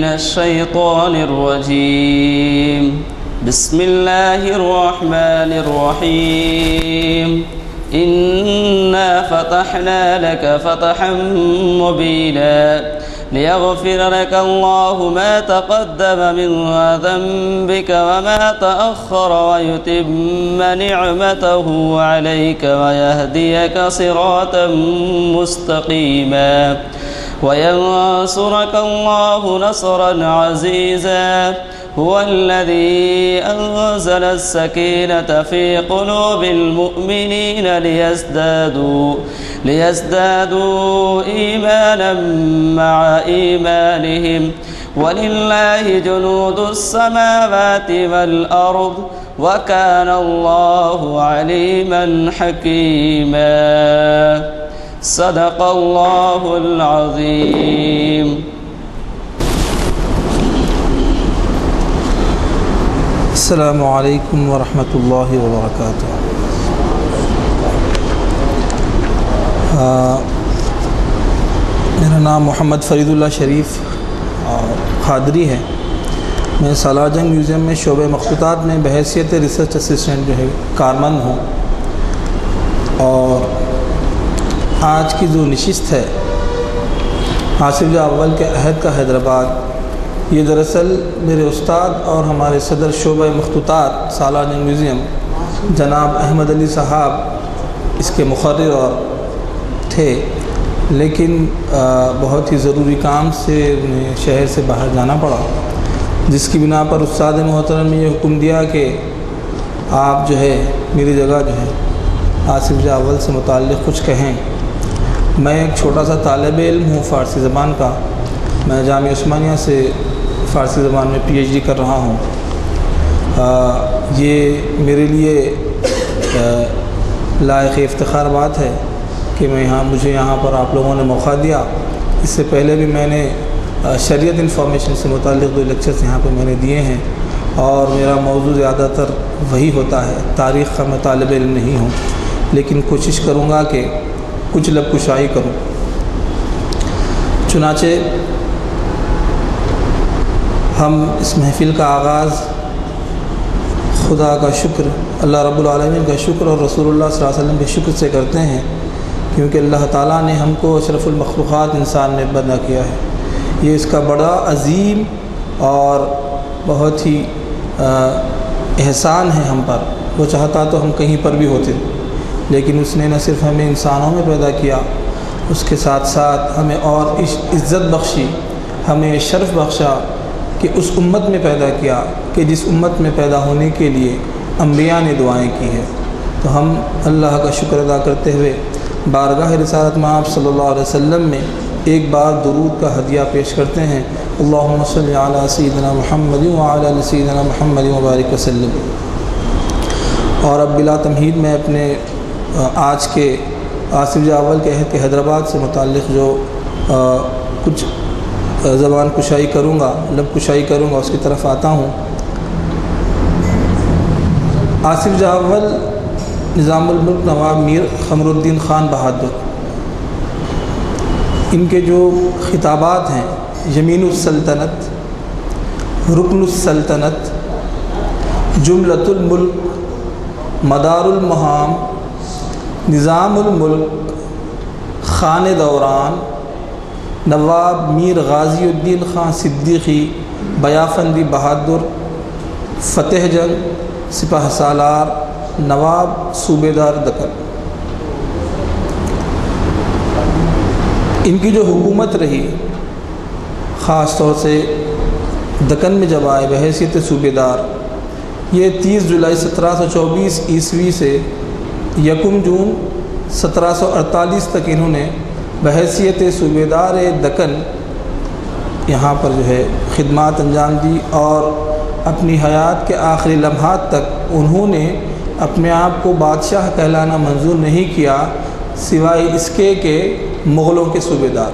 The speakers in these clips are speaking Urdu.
من الشيطان الرجيم. بسم الله الرحمن الرحيم. إنا فتحنا لك فتحا مبينا ليغفر لك الله ما تقدم من ذنبك وما تأخر ويتم نعمته عليك ويهديك صراطا مستقيما وينصرك الله نصرا عزيزا. هو الذي أنزل السكينة في قلوب المؤمنين ليزدادوا إيمانا مع إيمانهم ولله جنود السماوات والأرض وكان الله عليما حكيما. صدق الله العظيم. السلام علیکم ورحمۃ اللہ وبرکاتہ. میرا نام محمد فرید اللہ شریف قادری ہے. میں سالار جنگ میوزیم میں شعبہ مخطوطات میں بحیثیت ریسرچ اسسٹنٹ جو ہے کارمند ہوں. اور آج کی جو نشست ہے آصف جاہ اول کے عہد کا حیدرآباد، یہ دراصل میرے استاد اور ہمارے صدر شعبہ مخطوطات سالار جنگ میوزیم جناب احمد علی صاحب اس کے مقرر اور تھے، لیکن بہت ہی ضروری کام سے انہیں شہر سے باہر جانا پڑا، جس کی بنا پر استاد محترم نے یہ حکم دیا کہ آپ جو ہے میری جگہ جو ہے آصف جاہ اول سے متعلق کچھ کہیں. میں ایک چھوٹا سا طالب علم ہوں فارسی زبان کا. میں جامعہ عثمانیہ سے فارسی زبان میں پی ایچ ڈی کر رہا ہوں. یہ میرے لیے لائق افتخار بات ہے کہ مجھے یہاں پر آپ لوگوں نے موقع دیا. اس سے پہلے بھی میں نے شریعت انفارمیشن سے متعلق 2 لیکچرز یہاں پہ میں نے دیے ہیں، اور میرا موضوع زیادہ تر وہی ہوتا ہے. تاریخ کا میں طالب علم نہیں ہوں، لیکن کوشش کروں گا کہ کچھ لب کشائی کروں. چنانچہ ہم اس محفل کا آغاز خدا کا شکر، اللہ رب العالمین کا شکر اور رسول اللہ صلی اللہ علیہ وسلم کے شکر سے کرتے ہیں، کیونکہ اللہ تعالیٰ نے ہم کو اشرف المخلوقات انسان نے بنا کیا ہے. یہ اس کا بڑا عظیم اور بہت ہی احسان ہے ہم پر. وہ چاہتا تو ہم کہیں پر بھی ہوتے، لیکن اس نے نہ صرف ہمیں انسانوں میں پیدا کیا، اس کے ساتھ ساتھ ہمیں اور عزت بخشی، ہمیں شرف بخشا کہ اس امت میں پیدا کیا کہ جس امت میں پیدا ہونے کے لیے انبیاء نے دعائیں کی ہیں. تو ہم اللہ کا شکر ادا کرتے ہوئے بارگاہ رسالت مآب صلی اللہ علیہ وسلم میں ایک بار درود کا ہدیہ پیش کرتے ہیں. اللہم صلی علی سیدنا محمد وعلی آل سیدنا محمد وبارک وسلم. اور اب بلا تمہید میں اپنے آج کے آصف جاہ اول کے عہد کے حیدرآباد سے متعلق جو کچھ زبان کشائی کروں گا، لب کشائی کروں گا، اس کی طرف آتا ہوں. آصف جاہ اول نظام الملک نواب میر قمر الدین خان بہادر، ان کے جو خطابات ہیں: یمین السلطنت، رکن السلطنت، جملۃ الملک، مدار المہام، نظام الملک، خان دوران، نواب میر غازی الدین خان صدیقی بیافندی بہادر، فتح جنگ، سپہ سالار، نواب صوبے دار دکن. ان کی جو حکومت رہی، خاص طور سے دکن میں جب آئے بحیثیت صوبے دار، یہ 30 جولائی 1724 عیسوی سے 1 جون 1748 تک انہوں نے بحیثیت صوبے دار دکن یہاں پر جو ہے خدمات انجام دی. اور اپنی حیات کے آخری لمحات تک انہوں نے اپنے آپ کو بادشاہ کہلانا منظور نہیں کیا، سوائے اس کے کہ مغلوں کے صوبے دار.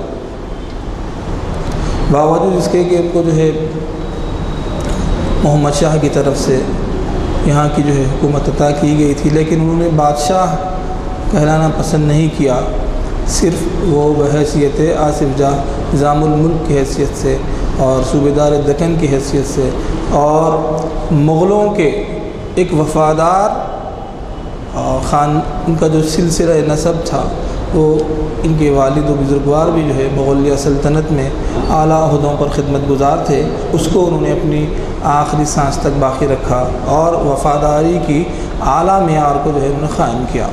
باوجود اس کے کہ ان کو جو ہے محمد شاہ کی طرف سے یہاں کی جو ہے حکومت عطا کی گئی تھی، لیکن انہوں نے بادشاہ کہلانا پسند نہیں کیا. صرف وہ بحیثیت آصف جاہ نظام الملک کی حیثیت سے اور صوبیدار دکن کی حیثیت سے، اور مغلوں کے ایک وفادار خان، ان کا جو سلسلہ نسب تھا وہ ان کے والد و بزرگوار بھی جو ہے مغلیہ سلطنت میں اعلیٰ عہدوں پر خدمت گزار تھے، اس کو انہوں نے اپنی آخری سانس تک باقی رکھا اور وفاداری کی اعلیٰ معیار کو جو ہے انہوں نے قائم کیا۔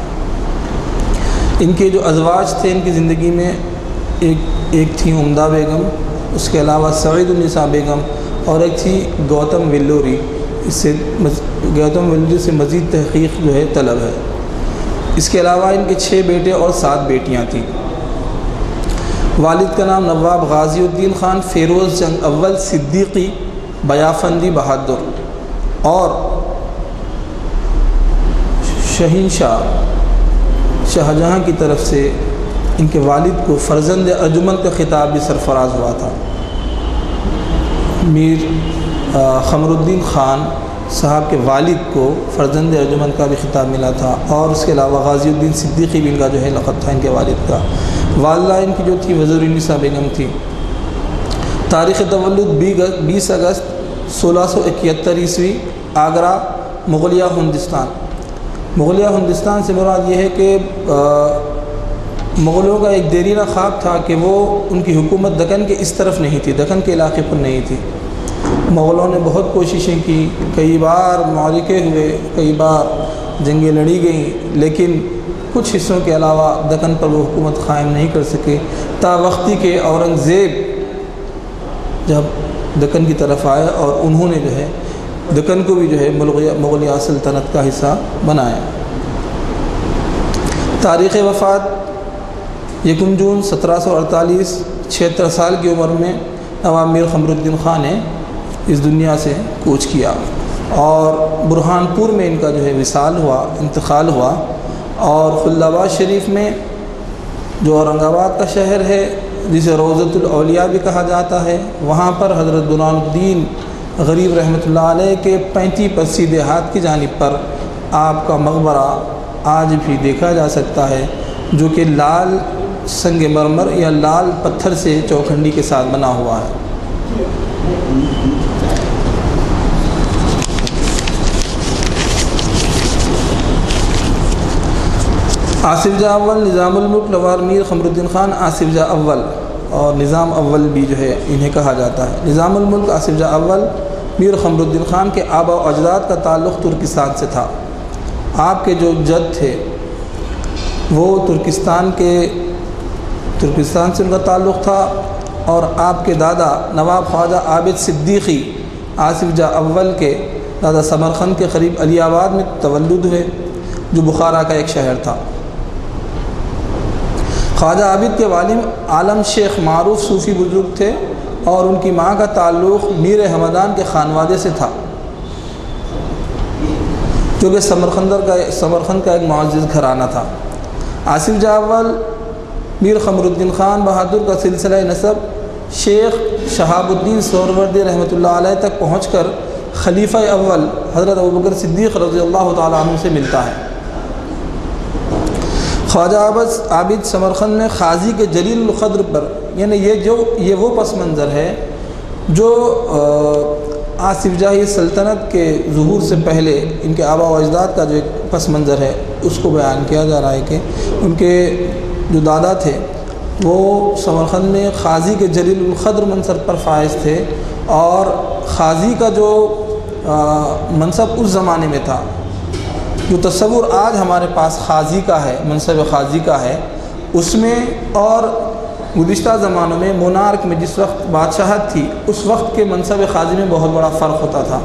ان کے جو ازواج تھے ان کی زندگی میں ایک تھی عمدہ بیگم، اس کے علاوہ سعید النساء بیگم، اور ایک تھی گوتم ویلوری۔ اس سے گوتم ویلوری سے مزید تحقیق جو ہے طلب ہے۔ اس کے علاوہ ان کے 6 بیٹے اور 7 بیٹیاں تھیں۔ والد کا نام نواب غازی الدین خان فیروز جنگ اول صدیقی بیافندی بہادر، اور شہنشاہ شاہجہاں کی طرف سے ان کے والد کو فرزند ارجمند کا خطاب بھی سرفراز ہوا تھا۔ میر قمر الدین خان صاحب کے والد کو فرزند ارجمند کا بھی خطاب ملا تھا، اور اس کے علاوہ غازی الدین صدیقی بھی ان کا جو ہے لقب تھا ان کے والد کا۔ والدہ ان کی جو تھی وزیر النساء بیگم تھی۔ تاریخ تولد 20 اگست 1671 عیسوی، آگرہ، مغلیہ ہندوستان۔ مغلیہ ہندوستان سے مراد یہ ہے کہ مغلوں کا ایک دیرینہ خواب تھا کہ وہ ان کی حکومت دکن کے اس طرف نہیں تھی، دکن کے علاقے پر نہیں تھی۔ مغلوں نے بہت کوششیں کی، کئی بار معرکے ہوئے، کئی بار جنگیں لڑی گئیں، لیکن کچھ حصوں کے علاوہ دکن پر وہ حکومت قائم نہیں کر سکے، تا وقتی کے اورنگزیب جب دکن کی طرف آئے اور انہوں نے جو ہے دکن کو بھی جو ہے مغلیہ سلطنت کا حصہ بنایا۔ تاریخ وفات 1 جون 1748، 76 سال کی عمر میں نواب میر قمر الدین خان نے اس دنیا سے کوچ کیا، اور برہان پور میں ان کا جو ہے وصال ہوا، انتقال ہوا، اور خلد آباد شریف میں جو اورنگ آباد کا شہر ہے، جسے روضۃ الاولیاء بھی کہا جاتا ہے، وہاں پر حضرت برہان الدین غریب رحمۃ اللہ علیہ کے 35 پرسی دیہات کی جانب پر آپ کا مقبرہ آج بھی دیکھا جا سکتا ہے، جو کہ لال سنگ مرمر یا لال پتھر سے چوکھنڈی کے ساتھ بنا ہوا ہے۔ آصف جاہ اول نظام الملک نواب میر قمر الدین خان آصف جاہ اول، اور نظام اول بھی جو ہے انہیں کہا جاتا ہے۔ نظام الملک آصف جاہ اول میر قمر الدین خان کے آبا و اجداد کا تعلق ترکستان سے تھا۔ آپ کے جو جد تھے وہ ترکستان سے ان کا تعلق تھا، اور آپ کے دادا نواب خواجہ عابد صدیقی آصف جاہ اول کے دادا سمرقند کے قریب علی آباد میں تولد ہوئے، جو بخارا کا ایک شہر تھا۔ خواجہ عابد کے والد عالم شیخ معروف صوفی بزرگ تھے، اور ان کی ماں کا تعلق میر حمدان کے خانوادے سے تھا، جو کہ سمرقند کا ایک معزز گھرانہ تھا۔ آصف جاہ اول میر قمر الدین خان بہادر کا سلسلہ نسب شیخ شہاب الدین سہروردی رحمۃ اللہ علیہ تک پہنچ کر خلیفہ اول حضرت ابوبکر صدیق رضی اللہ تعالیٰ عنہ سے ملتا ہے۔ خواجہ عابد سمرقند میں قاضی کے جلیل القدر پر، یعنی یہ وہ پس منظر ہے جو آصف جاہی سلطنت کے ظہور سے پہلے ان کے آبا و اجداد کا جو ایک پس منظر ہے اس کو بیان کیا جا رہا ہے کہ ان کے جو دادا تھے وہ سمرقند میں قاضی کے جلیل القدر منصب پر فائز تھے، اور قاضی کا جو منصب اس زمانے میں تھا، جو تصور آج ہمارے پاس قاضی کا ہے، منصب قاضی کا ہے، اس میں اور گزشتہ زمانوں میں مونارک میں جس وقت بادشاہت تھی اس وقت کے منصب قاضی میں بہت بڑا فرق ہوتا تھا۔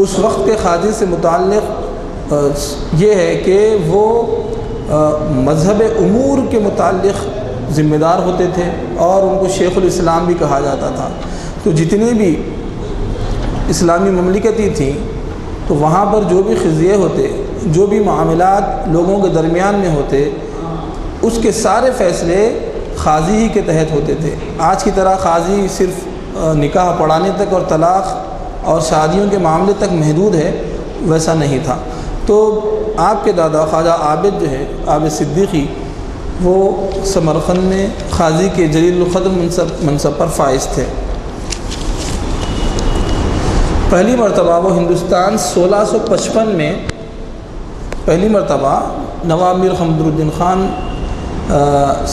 اس وقت کے قاضی سے متعلق یہ ہے کہ وہ مذہب امور کے متعلق ذمہ دار ہوتے تھے، اور ان کو شیخ الاسلام بھی کہا جاتا تھا۔ تو جتنے بھی اسلامی مملکتیں تھیں تو وہاں پر جو بھی قضیے ہوتے، جو بھی معاملات لوگوں کے درمیان میں ہوتے، اس کے سارے فیصلے قاضی ہی کے تحت ہوتے تھے۔ آج کی طرح قاضی صرف نکاح پڑھانے تک اور طلاق اور شادیوں کے معاملے تک محدود ہے، ویسا نہیں تھا۔ تو آپ کے دادا خواجہ عابد جو ہے عابد صدیقی، وہ سمرقند میں قاضی کے جلیل القدر منصب پر فائز تھے۔ پہلی مرتبہ وہ ہندوستان 1655 میں پہلی مرتبہ نواب میر حمد الدین خان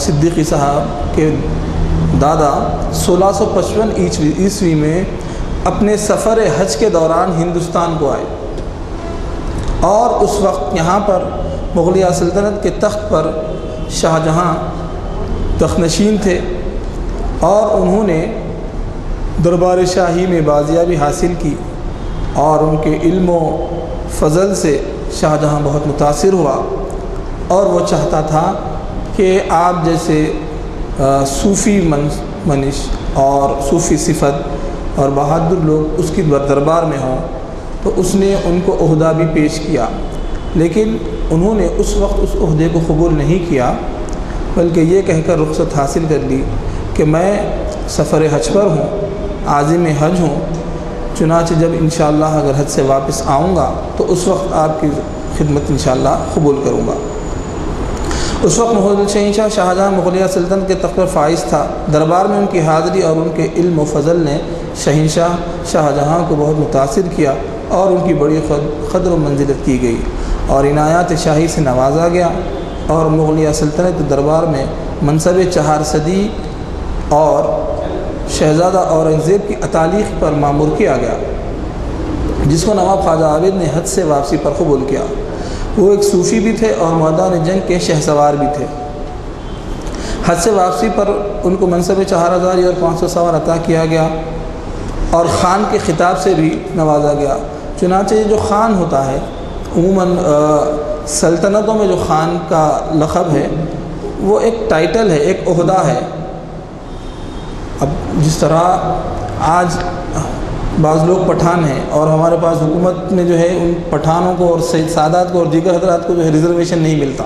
صدیقی صاحب کے دادا 1655 عیسوی میں اپنے سفر حج کے دوران ہندوستان کو آئے، اور اس وقت یہاں پر مغلیہ سلطنت کے تخت پر شاہ جہاں تخت نشین تھے، اور انہوں نے دربار شاہی میں بازیابی حاصل کی، اور ان کے علم و فضل سے شاہ جہاں بہت متاثر ہوا، اور وہ چاہتا تھا کہ آپ جیسے صوفی منش اور صوفی صفت اور بہادر لوگ اس کی دربار میں ہوں، تو اس نے ان کو عہدہ بھی پیش کیا، لیکن انہوں نے اس وقت اس عہدے کو قبول نہیں کیا، بلکہ یہ کہہ کر رخصت حاصل کر لی کہ میں سفر حج پر ہوں، عازم حج ہوں، چنانچہ جب انشاءاللہ اگر حج سے واپس آؤں گا تو اس وقت آپ کی خدمت انشاءاللہ قبول کروں گا۔ اس وقت محمد شہنشاہ شاہجہاں مغلیہ سلطنت کے تخت پر فائز تھا۔ دربار میں ان کی حاضری اور ان کے علم و فضل نے شہنشاہ شاہجہاں کو بہت متاثر کیا، اور ان کی بڑی قدر و منزلت کی گئی، اور عنایات شاہی سے نوازا گیا، اور مغلیہ سلطنت کے دربار میں منصب 4 صدی اور شہزادہ اورنگزیب کی اتالیق پر مامور کیا گیا، جس کو نواب خواجہ عابد نے حج سے واپسی پر قبول کیا۔ وہ ایک صوفی بھی تھے اور میدان جنگ کے شہ سوار بھی تھے۔ حج سے واپسی پر ان کو منصب 4000 اور 500 سوار عطا کیا گیا، اور خان کے خطاب سے بھی نوازا گیا۔ چنانچہ یہ جو خان ہوتا ہے، عموماً سلطنتوں میں جو خان کا لقب ہے وہ ایک ٹائٹل ہے، ایک عہدہ ہے۔ اب جس طرح آج بعض لوگ پٹھان ہیں، اور ہمارے پاس حکومت میں جو ہے ان پٹھانوں کو اور سادات کو اور دیگر حضرات کو جو ہے ریزرویشن نہیں ملتا،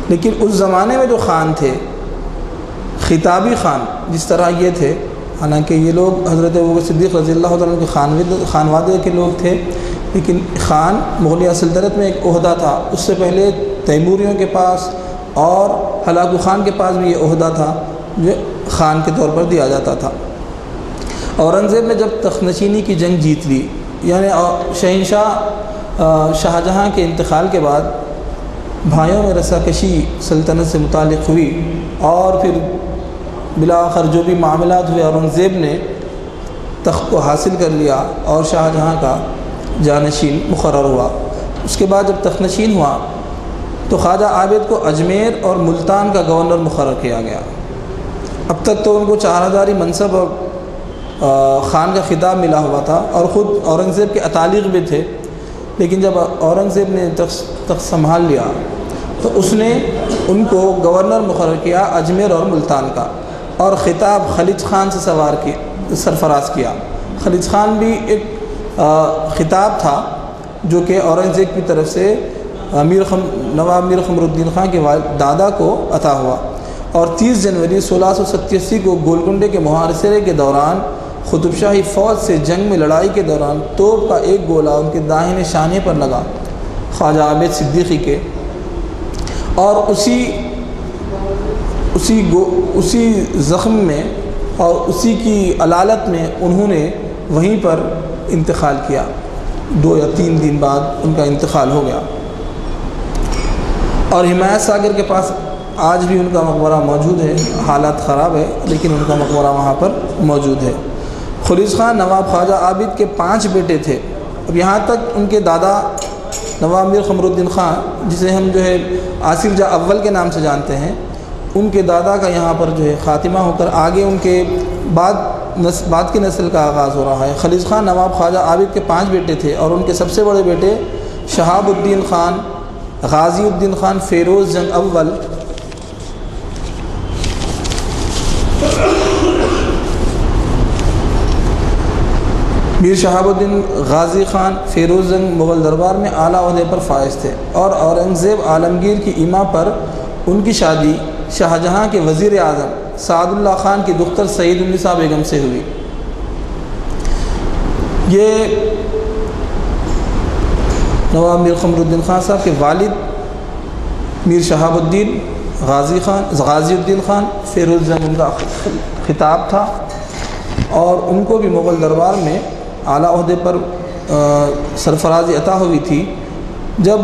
لیکن اس زمانے میں جو خان تھے، خطابی خان جس طرح یہ تھے، حالانکہ یہ لوگ حضرت ابوبکر صدیق رضی اللہ تعالیٰ کے خانوادے کے لوگ تھے، لیکن خان مغلیہ سلطنت میں ایک عہدہ تھا۔ اس سے پہلے تیموریوں کے پاس اور ہلاکو خان کے پاس بھی یہ عہدہ تھا جو خان کے طور پر دیا جاتا تھا۔ اورنگزیب نے جب تخت نشینی کی جنگ جیت لی، یعنی شہنشاہ شاہجہاں کے انتقال کے بعد بھائیوں میں رساکشی سلطنت سے متعلق ہوئی، اور پھر بالآخر جو بھی معاملات ہوئے، اورنگزیب نے تخت کو حاصل کر لیا اور شاہجہاں کا جانشین مقرر ہوا۔ اس کے بعد جب تخت نشین ہوا تو خواجہ عابد کو اجمیر اور ملتان کا گورنر مقرر کیا گیا۔ اب تک تو ان کو 4000 منصب اور خان کا خطاب ملا ہوا تھا، اور خود اورنگزیب کے اتالیق بھی تھے، لیکن جب اورنگزیب نے تخت سنبھال لیا تو اس نے ان کو گورنر مقرر کیا اجمیر اور ملتان کا، اور خطاب خلیج خان سے سرفراز کیا۔ خلیج خان بھی ایک خطاب تھا جو کہ اورنگزیب کی طرف سے نواب میر حمد الدین خان کے دادا کو عطا ہوا، اور 30 جنوری 1687 کو گولکنڈے کے محاصرے کے دوران قطب شاہی فوج سے جنگ میں لڑائی کے دوران توپ کا ایک گولہ ان کے داہنے شانے پر لگا خواجہ عابد صدیقی کے، اور اسی زخم میں اور اسی کی علالت میں انہوں نے وہیں پر انتقال کیا۔ 2 یا 3 دن بعد ان کا انتقال ہو گیا، اور حمایت ساگر کے پاس آج بھی ان کا مقبرہ موجود ہے۔ حالات خراب ہے لیکن ان کا مقبرہ وہاں پر موجود ہے۔ خلیج خان نواب خواجہ عابد کے 5 بیٹے تھے۔ اب یہاں تک ان کے دادا نواب میر حمد الدین خان، جسے ہم جو ہے آصف جاہ اول کے نام سے جانتے ہیں، ان کے دادا کا یہاں پر جو ہے خاتمہ ہو کر آگے ان کے بعد کی نسل کا آغاز ہو رہا ہے۔ خلیج خان نواب خواجہ عابد کے 5 بیٹے تھے، اور ان کے سب سے بڑے بیٹے شہاب الدین خان، غازی الدین خان فیروز جنگ اول، میر شہاب الدین غازی خان فیروز جنگ مغل دربار میں اعلیٰ عہدے پر فائز تھے، اور اورنگزیب عالمگیر کی ایما پر ان کی شادی شاہجہاں کے وزیر اعظم سعد اللہ خان کی دختر سعید النساء بیگم سے ہوئی۔ یہ نواب میر حمد الدین خان صاحب کے والد میر شہاب الدین غازی الدین خان فیروز جنگ ان کا خطاب تھا، اور ان کو بھی مغل دربار میں اعلیٰ عہدے پر سرفرازی عطا ہوئی تھی، جب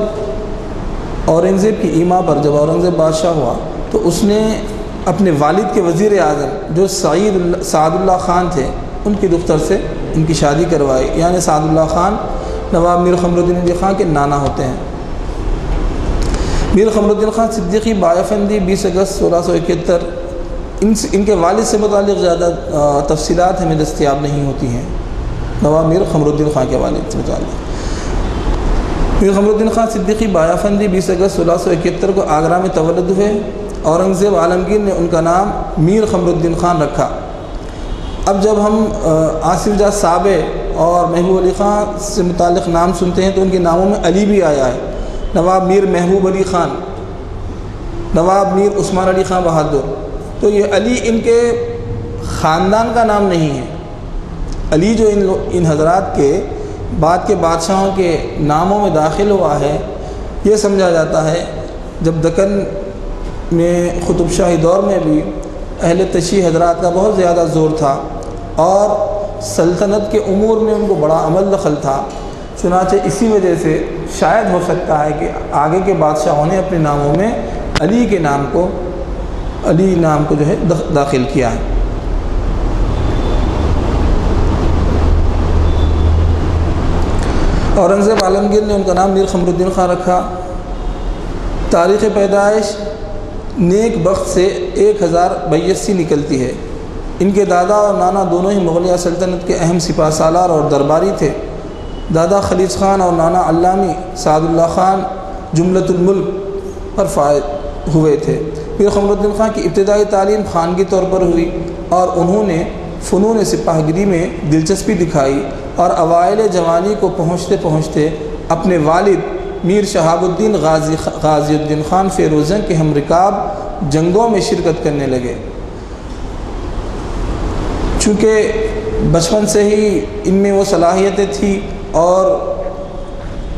اورنگزیب کی ایما پر جب اورنگزیب بادشاہ ہوا تو اس نے اپنے والد کے وزیر اعظم جو سعد اللہ خان تھے ان کی دختر سے ان کی شادی کروائی، یعنی سعد اللہ خان نواب میر قمر الدین علی خان کے نانا ہوتے ہیں۔ میر قمر الدین خان صدیقی بایافندی 20 اگست 1671، ان کے والد سے متعلق زیادہ تفصیلات ہمیں دستیاب نہیں ہوتی ہیں، نواب میر قمر الدین خان کے والد سے متعلق۔ میر قمر الدین خان صدیقی بایافندی 20 اگست 1671 کو آگرہ میں تولد ہوئے۔ اورنگزیب عالمگیر نے ان کا نام میر قمر الدین خان رکھا۔ اب جب ہم آصف جاہ صابع اور محبوب علی خان سے متعلق نام سنتے ہیں تو ان کے ناموں میں علی بھی آیا ہے، نواب میر محبوب علی خان، نواب میر عثمان علی خان بہادر، تو یہ علی ان کے خاندان کا نام نہیں ہے۔ علی جو ان حضرات کے بعد کے بادشاہوں کے ناموں میں داخل ہوا ہے، یہ سمجھا جاتا ہے جب دکن میں قطب شاہی دور میں بھی اہل تشیع حضرات کا بہت زیادہ زور تھا اور سلطنت کے امور میں ان کو بڑا عمل دخل تھا، چنانچہ اسی وجہ سے شاید ہو سکتا ہے کہ آگے کے بادشاہوں نے اپنے ناموں میں علی کے نام کو جو ہے داخل کیا ہے۔ اورنگزیب عالمگیر نے ان کا نام میر قمر الدین خان رکھا۔ تاریخ پیدائش نیک بخت سے 1082 نکلتی ہے۔ ان کے دادا اور نانا دونوں ہی مغلیہ سلطنت کے اہم سپہ سالار اور درباری تھے۔ دادا خلیج خان اور نانا علامی سعد اللہ خان جملۃ الملک پر فائز ہوئے تھے۔ میر قمر الدین خان کی ابتدائی تعلیم خانگی طور پر ہوئی اور انہوں نے فنون سپاہ گری میں دلچسپی دکھائی اور اوائل جوانی کو پہنچتے پہنچتے اپنے والد میر شہاب الدین غازی الدین خان فیروزنگ کے ہم رکاب جنگوں میں شرکت کرنے لگے۔ چونکہ بچپن سے ہی ان میں وہ صلاحیتیں تھیں اور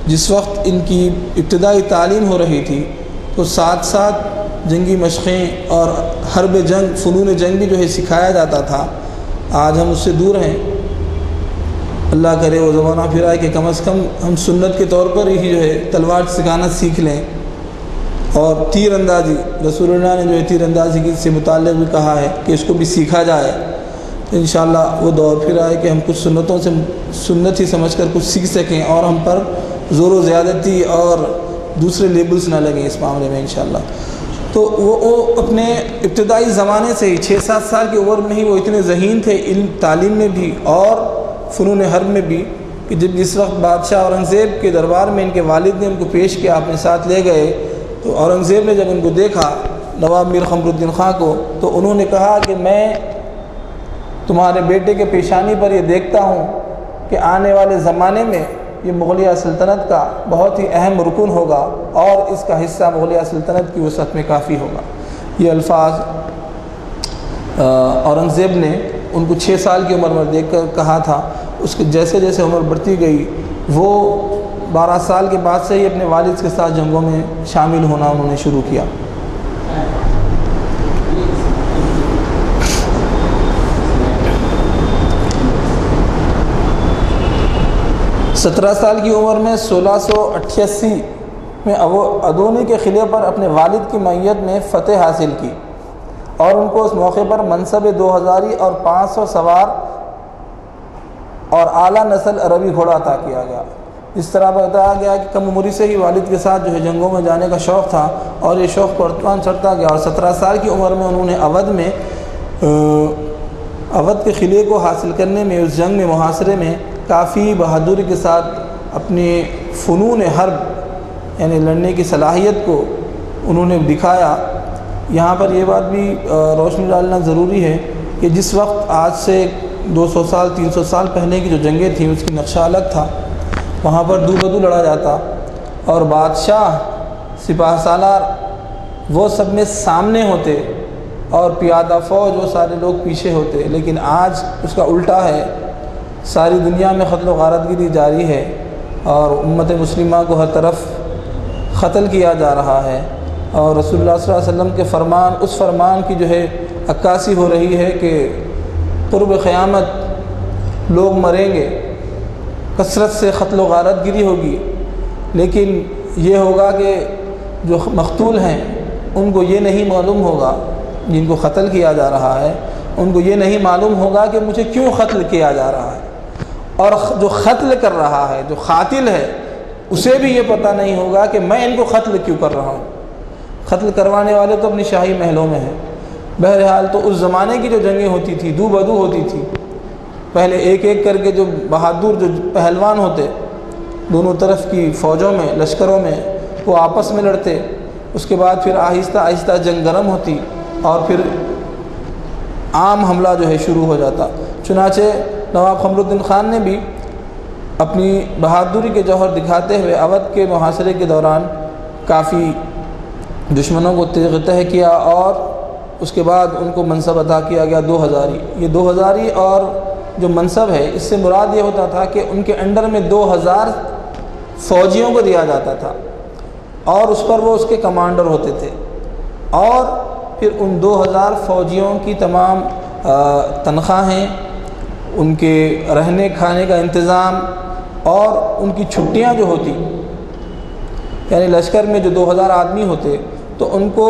جس وقت ان کی ابتدائی تعلیم ہو رہی تھی تو ساتھ ساتھ جنگی مشقیں اور حرب جنگ فنون جنگ بھی جو ہے سکھایا جاتا تھا۔ آج ہم اس سے دور ہیں، اللہ کرے وہ زمانہ پھر آئے کہ کم از کم ہم سنت کے طور پر ہی جو ہے تلوار سکھانا سیکھ لیں، اور تیر اندازی رسول اللہ نے جو ہے تیر اندازی سے متعلق بھی کہا ہے کہ اس کو بھی سیکھا جائے۔ تو انشاءاللہ وہ دور پھر آئے کہ ہم کچھ سنتوں سے سنت ہی سمجھ کر کچھ سیکھ سکیں اور ہم پر زور و زیادتی اور دوسرے لیبلز نہ لگیں اس معاملے میں انشاءاللہ۔ تو وہ اپنے ابتدائی زمانے سے ہی 6-7 سال کی عمر میں ہی وہ اتنے ذہین تھے علم تعلیم میں بھی اور فنون حرب میں بھی کہ جس وقت بادشاہ اورنگزیب کے دربار میں ان کے والد نے ان کو پیش کیا، اپنے ساتھ لے گئے، تو اورنگزیب نے جب ان کو دیکھا نواب میر قمر الدین خان کو تو انہوں نے کہا کہ میں تمہارے بیٹے کے پیشانی پر یہ دیکھتا ہوں کہ آنے والے زمانے میں یہ مغلیہ سلطنت کا بہت ہی اہم رکن ہوگا اور اس کا حصہ مغلیہ سلطنت کی وسعت میں کافی ہوگا۔ یہ الفاظ اورنگزیب نے ان کو 6 سال کی عمر میں دیکھ کر کہا تھا۔ اس کے جیسے جیسے عمر بڑھتی گئی وہ 12 سال کے بعد سے ہی اپنے والد کے ساتھ جنگوں میں شامل ہونا انہوں نے شروع کیا۔ سترہ سال کی عمر میں 1688 میں ادونی کے قلعے پر اپنے والد کی معیت میں فتح حاصل کی اور ان کو اس موقع پر منصب 2000 اور 500 سوار اور اعلیٰ نسل عربی گھوڑا عطا کیا گیا۔ اس طرح بتایا گیا کہ کم عمری سے ہی والد کے ساتھ جو ہے جنگوں میں جانے کا شوق تھا اور یہ شوق پرتوان چڑھتا گیا اور 17 سال کی عمر میں انہوں نے اودھ کے قلعے کو حاصل کرنے میں اس جنگ میں محاصرے میں کافی بہادری کے ساتھ اپنے فنون حرب یعنی لڑنے کی صلاحیت کو انہوں نے دکھایا۔ یہاں پر یہ بات بھی روشنی ڈالنا ضروری ہے کہ جس وقت آج سے 200 سال 300 سال پہلے کی جو جنگیں تھیں اس کی نقشہ الگ تھا، وہاں پر دو بدو لڑا جاتا اور بادشاہ سپاہ سالار وہ سب میں سامنے ہوتے اور پیادہ فوج وہ سارے لوگ پیچھے ہوتے، لیکن آج اس کا الٹا ہے۔ ساری دنیا میں قتل و غارت گری جاری ہے اور امت مسلمہ کو ہر طرف قتل کیا جا رہا ہے اور رسول اللہ صلی اللہ علیہ وسلم کے فرمان اس فرمان کی جو ہے عکاسی ہو رہی ہے کہ قرب قیامت لوگ مریں گے کثرت سے قتل و غارت گری ہوگی، لیکن یہ ہوگا کہ جو مقتول ہیں ان کو یہ نہیں معلوم ہوگا، جن کو قتل کیا جا رہا ہے ان کو یہ نہیں معلوم ہوگا کہ مجھے کیوں قتل کیا جا رہا ہے، اور جو قتل کر رہا ہے، جو قاتل ہے، اسے بھی یہ پتہ نہیں ہوگا کہ میں ان کو قتل کیوں کر رہا ہوں۔ قتل کروانے والے تو اپنی شاہی محلوں میں ہیں۔ بہرحال تو اس زمانے کی جو جنگیں ہوتی تھی دو بدو ہوتی تھی، پہلے ایک ایک کر کے جو بہادر جو پہلوان ہوتے دونوں طرف کی فوجوں میں لشکروں میں وہ آپس میں لڑتے، اس کے بعد پھر آہستہ آہستہ جنگ گرم ہوتی اور پھر عام حملہ جو ہے شروع ہو جاتا۔ چنانچہ نواب قمر الدین خان نے بھی اپنی بہادری کے جوہر دکھاتے ہوئے اودھ کے محاصرے کے دوران کافی دشمنوں کو تہ کیا، اور اس کے بعد ان کو منصب عطا کیا گیا 2000۔ یہ 2000 اور جو منصب ہے اس سے مراد یہ ہوتا تھا کہ ان کے انڈر میں 2000 فوجیوں کو دیا جاتا تھا، اور اس پر وہ اس کے کمانڈر ہوتے تھے، اور پھر ان 2000 فوجیوں کی تمام تنخواہیں، ان کے رہنے کھانے کا انتظام اور ان کی چھٹیاں جو ہوتی، یعنی لشکر میں جو 2000 آدمی ہوتے تو ان کو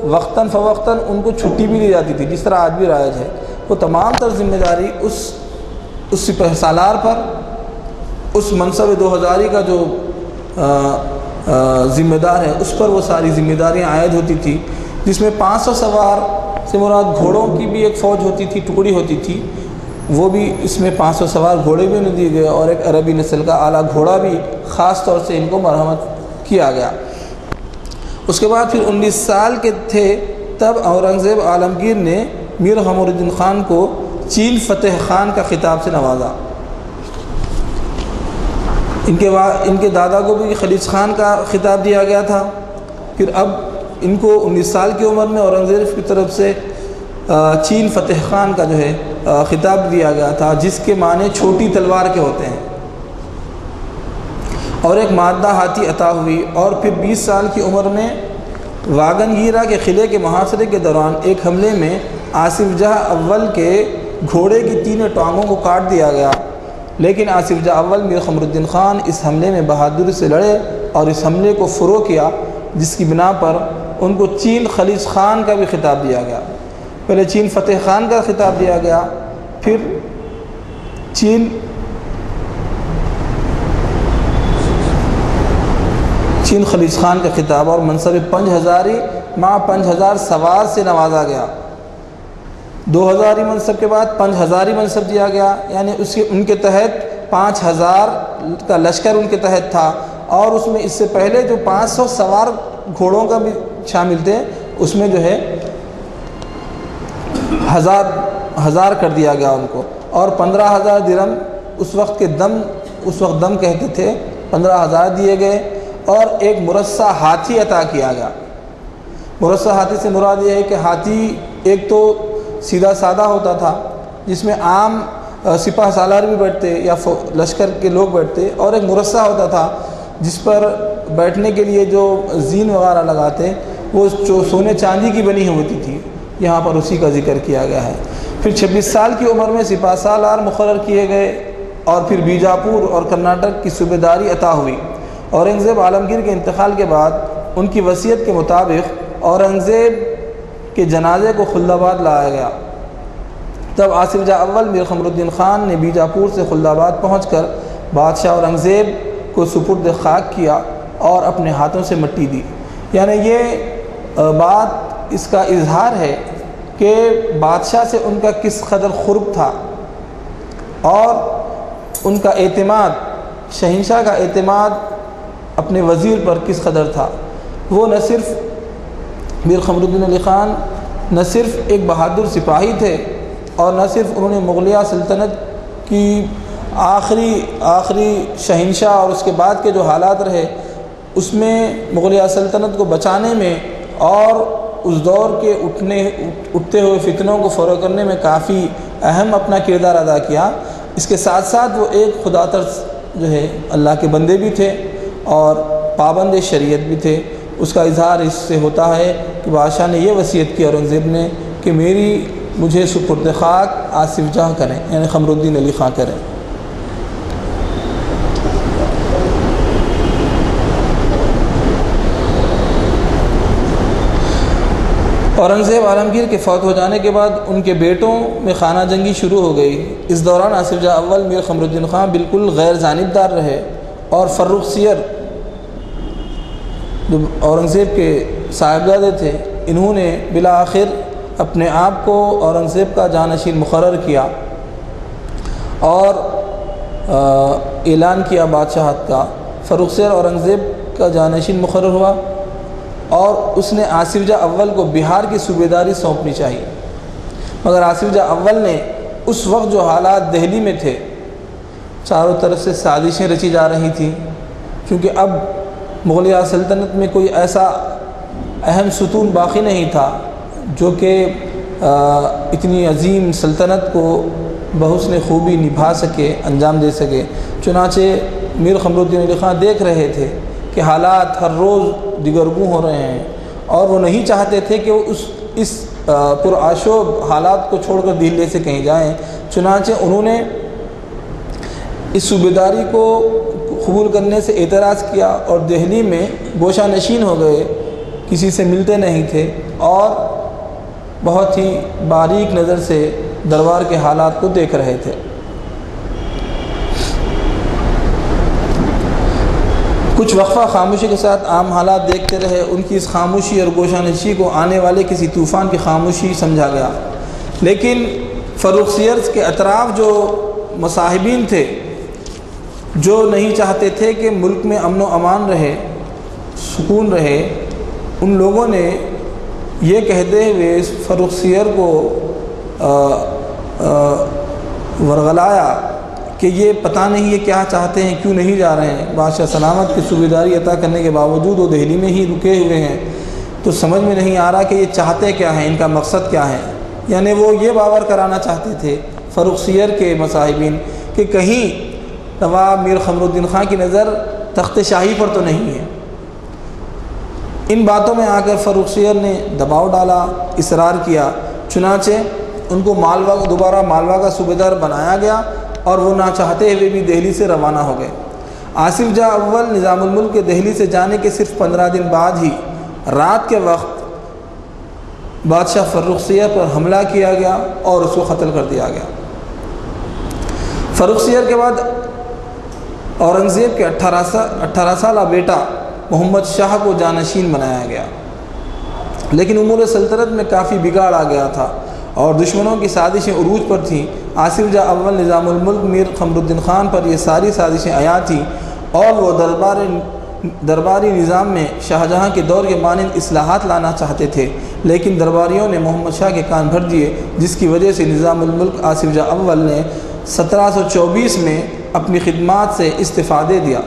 وقتاً فوقتاً ان کو چھٹی بھی دی جاتی تھی، جس طرح آج بھی رائج ہے۔ وہ تمام تر ذمہ داری اس سپہ سالار پر، اس منصب 2000 کا جو ذمہ دار ہے اس پر وہ ساری ذمہ داریاں عائد ہوتی تھی، جس میں 500 سوار سے مراد گھوڑوں کی بھی ایک فوج ہوتی تھی، ٹکڑی ہوتی تھی، وہ بھی اس میں 500 سوار گھوڑے بھی انہیں دیے گئے، اور ایک عربی نسل کا اعلیٰ گھوڑا بھی خاص طور سے ان کو مرحمت کیا گیا۔ اس کے بعد پھر 19 سال کے تھے تب اورنگزیب عالمگیر نے میر قمر الدین خان کو چیل فتح خان کا خطاب سے نوازا۔ ان کے دادا کو بھی خلیج خان کا خطاب دیا گیا تھا۔ پھر اب ان کو 19 سال کی عمر میں اورنگزیب کی طرف سے چیل فتح خان کا جو ہے خطاب دیا گیا تھا، جس کے معنی چھوٹی تلوار کے ہوتے ہیں، اور ایک مادہ ہاتھی عطا ہوئی۔ اور پھر 20 سال کی عمر میں واگن گیرا کے قلعے کے محاصرے کے دوران ایک حملے میں آصف جاہ اول کے گھوڑے کی 3 ٹانگوں کو کاٹ دیا گیا، لیکن آصف جاہ اول میر قمر الدین خان اس حملے میں بہادری سے لڑے اور اس حملے کو فروغ کیا، جس کی بنا پر ان کو چین خلیج خان کا بھی خطاب دیا گیا۔ پہلے چین فتح خان کا خطاب دیا گیا، پھر چین خلیج خان کا خطاب، اور منصب 5000 مع 5000 سوار سے نوازا گیا۔ 2000 منصب کے بعد 5000 منصب دیا گیا، یعنی ان کے تحت 5000 کا لشکر ان کے تحت تھا، اور اس میں اس سے پہلے جو 500 سوار گھوڑوں کا بھی شامل تھے، اس میں جو ہے 1000 کر دیا گیا ان کو، اور 15000 درہم اس وقت دم کہتے تھے، 15000 دیے گئے، اور ایک مرصع ہاتھی عطا کیا گیا۔ مرصع ہاتھی سے مراد یہ ہے کہ ہاتھی ایک تو سیدھا سادہ ہوتا تھا، جس میں عام سپاہ سالار بھی بیٹھتے یا لشکر کے لوگ بیٹھتے، اور ایک مرصع ہوتا تھا جس پر بیٹھنے کے لیے جو زین وغیرہ لگاتے وہ سونے چاندی کی بنی ہوتی تھی، یہاں پر اسی کا ذکر کیا گیا ہے۔ پھر 26 سال کی عمر میں سپاہ سالار مقرر کیے گئے، اور پھر بیجاپور اور کرناٹک کی صوبے داری عطا ہوئی۔ اورنگزیب عالمگیر کے انتقال کے بعد ان کی وصیت کے مطابق اورنگزیب کے جنازے کو خلد آباد لایا گیا۔ تب آصف جاہ اول میر قمر الدین خان نے بیجاپور سے خلد آباد پہنچ کر بادشاہ اورنگزیب کو سپرد خاک کیا اور اپنے ہاتھوں سے مٹی دی۔ یعنی یہ بات اس کا اظہار ہے کہ بادشاہ سے ان کا کس قدر قرب تھا، اور ان کا اعتماد، شہنشاہ کا اعتماد اپنے وزیر پر کس قدر تھا۔ وہ نہ صرف میر قمر الدین علی خان نہ صرف ایک بہادر سپاہی تھے، اور نہ صرف انہوں نے مغلیہ سلطنت کی آخری شہنشاہ اور اس کے بعد کے جو حالات رہے اس میں مغلیہ سلطنت کو بچانے میں اور اس دور کے اٹھتے ہوئے فتنوں کو فروغ کرنے میں کافی اہم اپنا کردار ادا کیا۔ اس کے ساتھ ساتھ وہ ایک خدا ترس جو ہے اللہ کے بندے بھی تھے اور پابند شریعت بھی تھے۔ اس کا اظہار اس سے ہوتا ہے کہ بادشاہ نے یہ وصیت کی اورنگزیب نے کہ مجھے سپرد خاک آصف جاہ کریں، یعنی قمر الدین علی خان کریں۔ اورنگزیب عالمگیر کے فوت ہو جانے کے بعد ان کے بیٹوں میں خانہ جنگی شروع ہو گئی۔ اس دوران آصف جاہ اول میر قمر الدین خان بالکل غیر جانبدار رہے، اور فرخ سیر جو اورنگزیب کے صاحبزادے تھے، انہوں نے بالآخر اپنے آپ کو اورنگزیب کا جانشین مقرر کیا اور اعلان کیا بادشاہت کا۔ فرخ سیر اورنگزیب کا جانشین مقرر ہوا اور اس نے آصف جاہ اول کو بہار کی صوبیداری سونپنی چاہیے، مگر آصف جاہ اول نے اس وقت جو حالات دہلی میں تھے، چاروں طرف سے سازشیں رچی جا رہی تھیں، کیونکہ اب مغلیہ سلطنت میں کوئی ایسا اہم ستون باقی نہیں تھا جو کہ اتنی عظیم سلطنت کو بحسن خوبی نبھا سکے، انجام دے سکے۔ چنانچہ میر قمر الدین علی خان دیکھ رہے تھے کہ حالات ہر روز دگرگوں ہو رہے ہیں، اور وہ نہیں چاہتے تھے کہ وہ اس پرآشوب حالات کو چھوڑ کر دہلی سے کہیں جائیں۔ چنانچہ انہوں نے اس صوبیداری کو قبول کرنے سے اعتراض کیا اور دہلی میں گوشہ نشین ہو گئے، کسی سے ملتے نہیں تھے اور بہت ہی باریک نظر سے دربار کے حالات کو دیکھ رہے تھے۔ کچھ وقفہ خاموشی کے ساتھ عام حالات دیکھتے رہے۔ ان کی اس خاموشی اور گوشہ نشینی کو آنے والے کسی طوفان کی خاموشی سمجھا گیا، لیکن فرخ سیر کے اطراف جو مصاحبین تھے، جو نہیں چاہتے تھے کہ ملک میں امن و امان رہے، سکون رہے، ان لوگوں نے یہ کہتے ہوئے فرخ سیر کو ورغلایا کہ یہ پتہ نہیں یہ کیا چاہتے ہیں، کیوں نہیں جا رہے ہیں۔ بادشاہ سلامت کی صوبیداری عطا کرنے کے باوجود وہ دہلی میں ہی رکے ہوئے ہیں، تو سمجھ میں نہیں آ رہا کہ یہ چاہتے کیا ہیں، ان کا مقصد کیا ہے۔ یعنی وہ یہ باور کرانا چاہتے تھے فرخ سیر کے مصاحبین کہ کہیں نواب میر قمر الدین خان کی نظر تخت شاہی پر تو نہیں ہے۔ ان باتوں میں آ کر فرخ سیر نے دباؤ ڈالا، اصرار کیا، چنانچہ ان کو دوبارہ مالوا کا صوبیدار بنایا گیا اور وہ نہ چاہتے ہوئے بھی دہلی سے روانہ ہو گئے۔ آصف جاہ اول نظام الملک کے دہلی سے جانے کے صرف 15 دن بعد ہی رات کے وقت بادشاہ فرخ سیر پر حملہ کیا گیا اور اس کو قتل کر دیا گیا۔ فرخ سیر کے بعد اورنگزیب کے 18 سالہ بیٹا محمد شاہ کو جانشین بنایا گیا، لیکن امور سلطنت میں کافی بگاڑ آ گیا تھا اور دشمنوں کی سازشیں عروج پر تھیں۔ آصف جاہ اول نظام الملک میر قمر الدین خان پر یہ ساری سازشیں عیاں تھیں اور وہ درباری نظام میں شاہجہاں کے دور کے مانند اصلاحات لانا چاہتے تھے، لیکن درباریوں نے محمد شاہ کے کان بھر دیے، جس کی وجہ سے نظام الملک آصف جاہ اول نے 1724 میں اپنی خدمات سے استعفیٰ دے دیا۔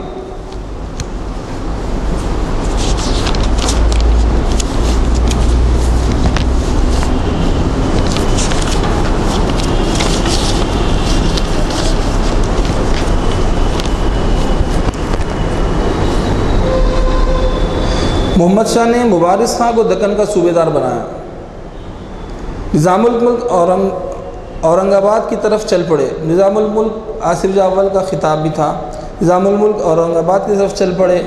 محمد شاہ نے مبارز خان کو دکن کا صوبیدار بنایا۔ نظام الملک اورنگ آباد کی طرف چل پڑے۔ نظام الملک آصف جاہ اول کا خطاب بھی تھا۔ نظام الملک اورنگ آباد کی طرف چل پڑے۔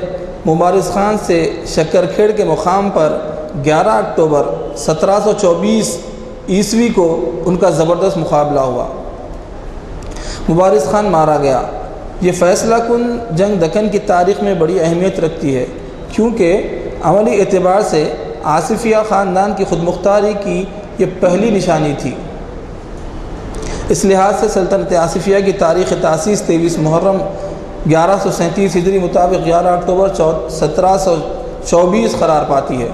مبارز خان سے شکر کھیڑ کے مقام پر 11 اکتوبر 1724 عیسوی کو ان کا زبردست مقابلہ ہوا۔ مبارز خان مارا گیا۔ یہ فیصلہ کن جنگ دکن کی تاریخ میں بڑی اہمیت رکھتی ہے، کیونکہ عملی اعتبار سے آصفیہ خاندان کی خود مختاری کی یہ پہلی نشانی تھی۔ اس لحاظ سے سلطنت آصفیہ کی تاریخ تاسیس 23 محرم 1137 ہجری مطابق 11 اکتوبر 1724 قرار پاتی ہے۔